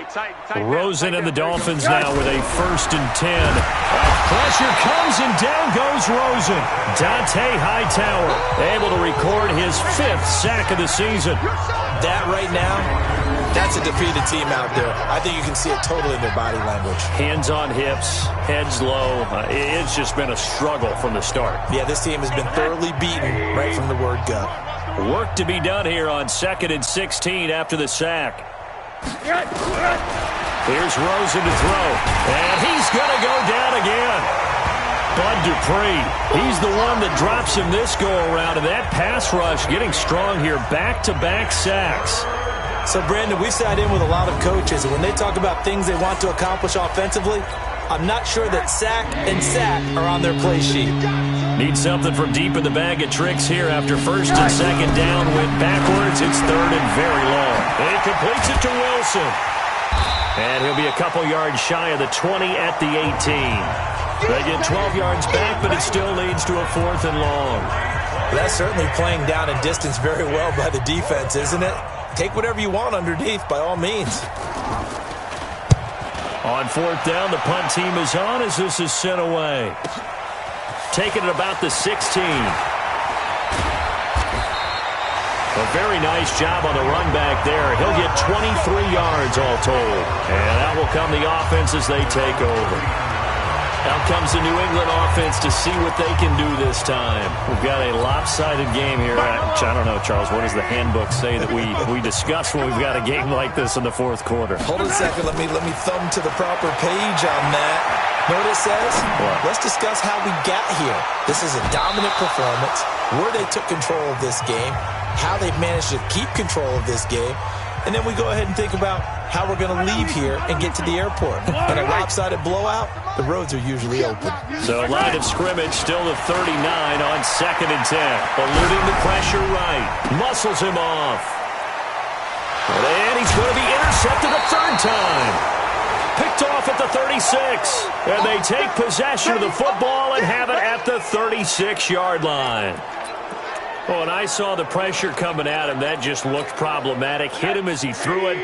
Speaker 2: Rosen and the Dolphins now with a 1st and 10. Pressure comes and down goes Rosen. Dante Hightower able to record his 5th sack of the season.
Speaker 3: That right now, that's a defeated team out there. I think you can see it totally in their body language.
Speaker 2: Hands on hips, heads low. It's just been a struggle from the start.
Speaker 3: Yeah, this team has been thoroughly beaten right from the word go.
Speaker 2: Work to be done here on 2nd and 16 after the sack. Here's Rosen to throw. And he's going to go down again. Bud Dupree, he's the one that drops him this go-around. And that pass rush getting strong here. Back-to-back sacks.
Speaker 3: So, Brandon, we sat in with a lot of coaches, and when they talk about things they want to accomplish offensively, I'm not sure that sack and sack are on their play sheet.
Speaker 2: Need something from deep in the bag of tricks here after 1st and 2nd down. Went backwards. It's 3rd and very long. He completes it to Wilson. And he'll be a couple yards shy of the 20 at the 18. They get 12 yards back, but it still leads to a 4th and long.
Speaker 3: That's certainly playing down and distance very well by the defense, isn't it? Take whatever you want underneath, by all means.
Speaker 2: On 4th down, the punt team is on as this is sent away. Taking it about the 16. A very nice job on the run back there. He'll get 23 yards all told. And that will come the offense as they take over. Out comes the New England offense to see what they can do this time. We've got a lopsided game here. I don't know, Charles, what does the handbook say that we discuss when we've got a game like this in the 4th quarter?
Speaker 3: Hold on a second. Let me thumb to the proper page on that. Know what it says?
Speaker 2: What?
Speaker 3: Let's discuss how we got here. This is a dominant performance, where they took control of this game, how they've managed to keep control of this game, and then we go ahead and think about how we're going to leave here and get to the airport. In a lopsided blowout, the roads are usually open.
Speaker 2: So line of scrimmage still the 39 on 2nd and 10. Eluding the pressure right. Muscles him off. And he's going to be intercepted a 3rd time. Picked off at the 36. And they take possession of the football and have it at the 36-yard line. Oh, and I saw the pressure coming at him. That just looked problematic. Hit him as he threw it,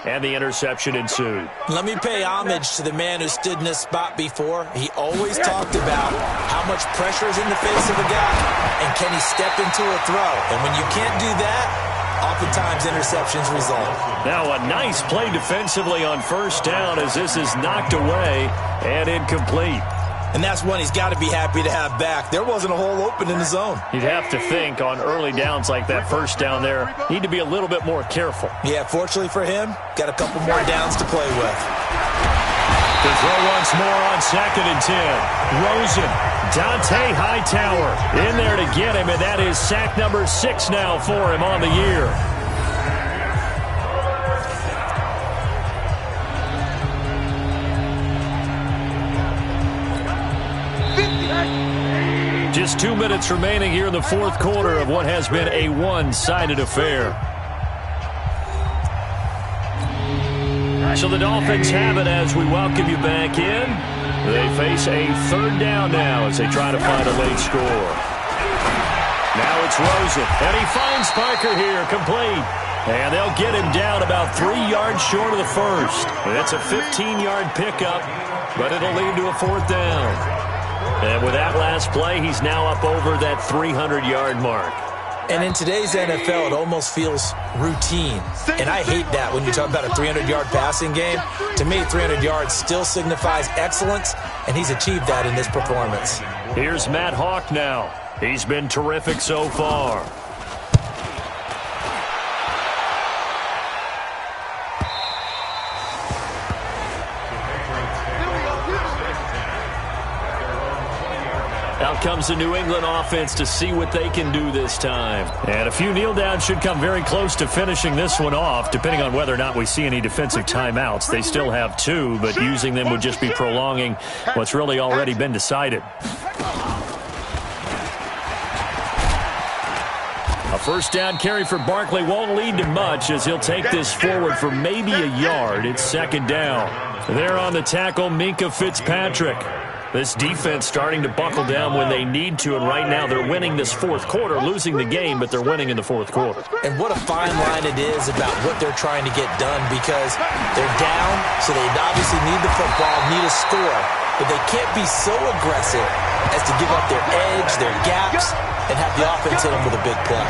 Speaker 2: and the interception ensued.
Speaker 3: Let me pay homage to the man who stood in this spot before. He always talked about how much pressure is in the face of a guy, and can he step into a throw. And when you can't do that, oftentimes interceptions result.
Speaker 2: Now a nice play defensively on 1st down as this is knocked away and incomplete.
Speaker 3: And that's one he's got to be happy to have back. There wasn't a hole open in the zone.
Speaker 2: You'd have to think on early downs like that 1st down there, need to be a little bit more careful.
Speaker 3: Yeah, fortunately for him, got a couple more downs to play with.
Speaker 2: The throw once more on 2nd and 10. Rosen, Dante Hightower in there to get him, and that is sack number 6 now for him on the year. Just 2 minutes remaining here in the 4th quarter of what has been a one-sided affair. So the Dolphins have it as we welcome you back in. They face a 3rd down now as they try to find a late score. Now it's Rosen, and he finds Parker here, complete. And they'll get him down about 3 yards short of the first. It's a 15-yard pickup, but it'll lead to a 4th down. And with that last play, he's now up over that 300-yard mark.
Speaker 3: And in today's NFL, it almost feels routine. And I hate that when you talk about a 300-yard passing game. To me, 300 yards still signifies excellence, and he's achieved that in this performance.
Speaker 2: Here's Matt Hawk now. He's been terrific so far. Out comes the New England offense to see what they can do this time. And a few kneel downs should come very close to finishing this one off, depending on whether or not we see any defensive timeouts. They still have 2, but using them would just be prolonging what's really already been decided. A first down carry for Barkley won't lead to much as he'll take this forward for maybe a yard. It's 2nd down. There on the tackle, Minkah Fitzpatrick. This defense starting to buckle down when they need to, and right now they're winning this 4th quarter, losing the game, but they're winning in the 4th quarter.
Speaker 3: And what a fine line it is about what they're trying to get done, because they're down, so they obviously need the football, need a score, but they can't be so aggressive as to give up their edge, their gaps, and have the offense hit them with a big play.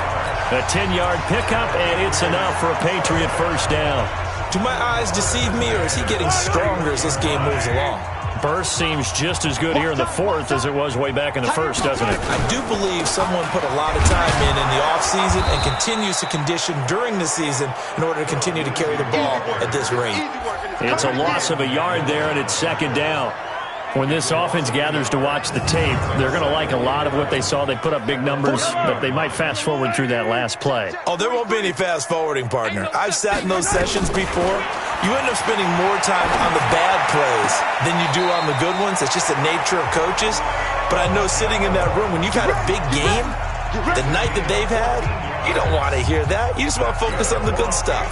Speaker 2: A 10-yard pickup, and it's enough for a Patriot first down.
Speaker 3: Do my eyes deceive me, or is he getting stronger as this game moves along?
Speaker 2: Burst seems just as good here in the 4th as it was way back in the 1st, doesn't it?
Speaker 3: I do believe someone put a lot of time in the offseason and continues to condition during the season in order to continue to carry the ball at this rate.
Speaker 2: It's a loss of a yard there, and it's 2nd down. When this offense gathers to watch the tape, they're going to like a lot of what they saw. They put up big numbers, but they might fast forward through that last play.
Speaker 3: Oh, there won't be any fast forwarding, partner. I've sat in those sessions before. You end up spending more time on the bad plays than you do on the good ones. It's just the nature of coaches. But I know sitting in that room, when you've had a big game, the night that they've had, you don't want to hear that. You just want to focus on the good stuff.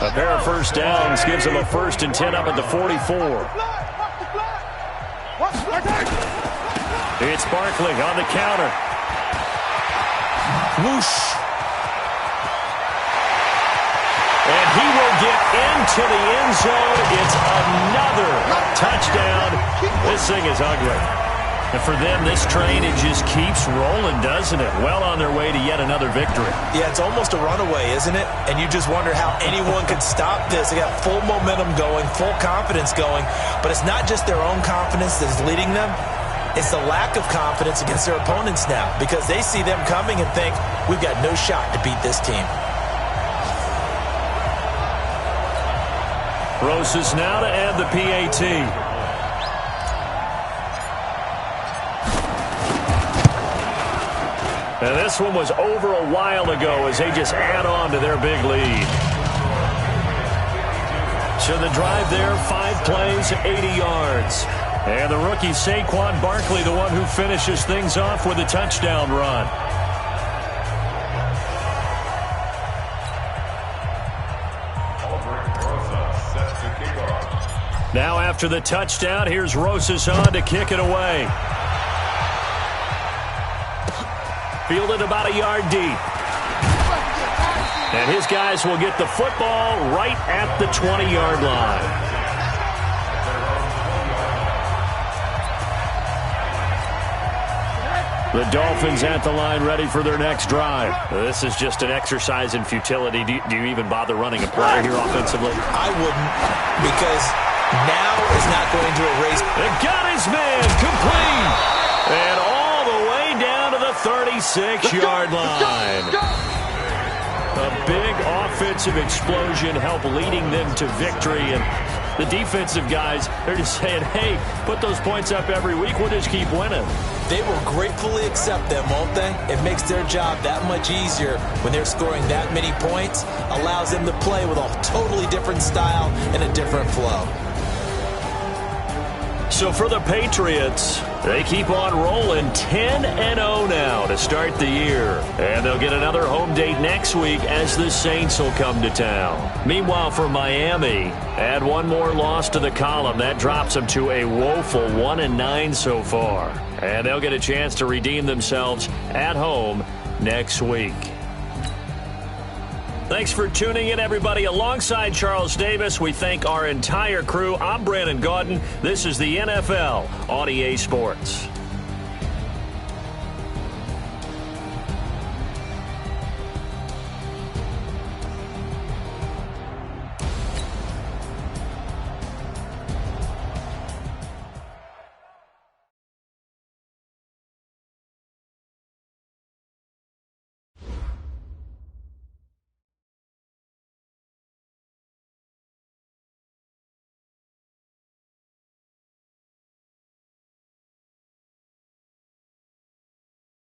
Speaker 2: A pair of first downs gives them a 1st and 10 up at the 44. It's Barkley on the counter.
Speaker 3: Whoosh.
Speaker 2: And he will get into the end zone. It's another touchdown. This thing is ugly. And for them, this train, it just keeps rolling, doesn't it? Well on their way to yet another victory.
Speaker 3: Yeah, it's almost a runaway, isn't it? And you just wonder how anyone could stop this. They got full momentum going, full confidence going. But it's not just their own confidence that's leading them. It's the lack of confidence against their opponents now, because they see them coming and think, we've got no shot to beat this team.
Speaker 2: Roses now to add the PAT. And this one was over a while ago as they just add on to their big lead. So the drive there, 5 plays, 80 yards. And the rookie Saquon Barkley, the one who finishes things off with a touchdown run. Now after the touchdown, here's Rosas on to kick it away. Fielded about a yard deep. And his guys will get the football right at the 20-yard line. The Dolphins at the line ready for their next drive. This is just an exercise in futility. Do you even bother running a play here offensively?
Speaker 3: I wouldn't, because now is not going to erase.
Speaker 2: They got his man complete. And all the way down to the 36-yard line. A big offensive explosion helped leading them to victory. And the defensive guys, they're just saying, hey, put those points up every week. We'll just keep winning.
Speaker 3: They will gratefully accept them, won't they? It makes their job that much easier when they're scoring that many points. Allows them to play with a totally different style and a different flow.
Speaker 2: So for the Patriots, they keep on rolling 10-0 now to start the year. And they'll get another home date next week as the Saints will come to town. Meanwhile, for Miami, add one more loss to the column. That drops them to a woeful 1-9 so far. And they'll get a chance to redeem themselves at home next week. Thanks for tuning in, everybody. Alongside Charles Davis, we thank our entire crew. I'm Brandon Gaudin. This is the NFL on EA Sports.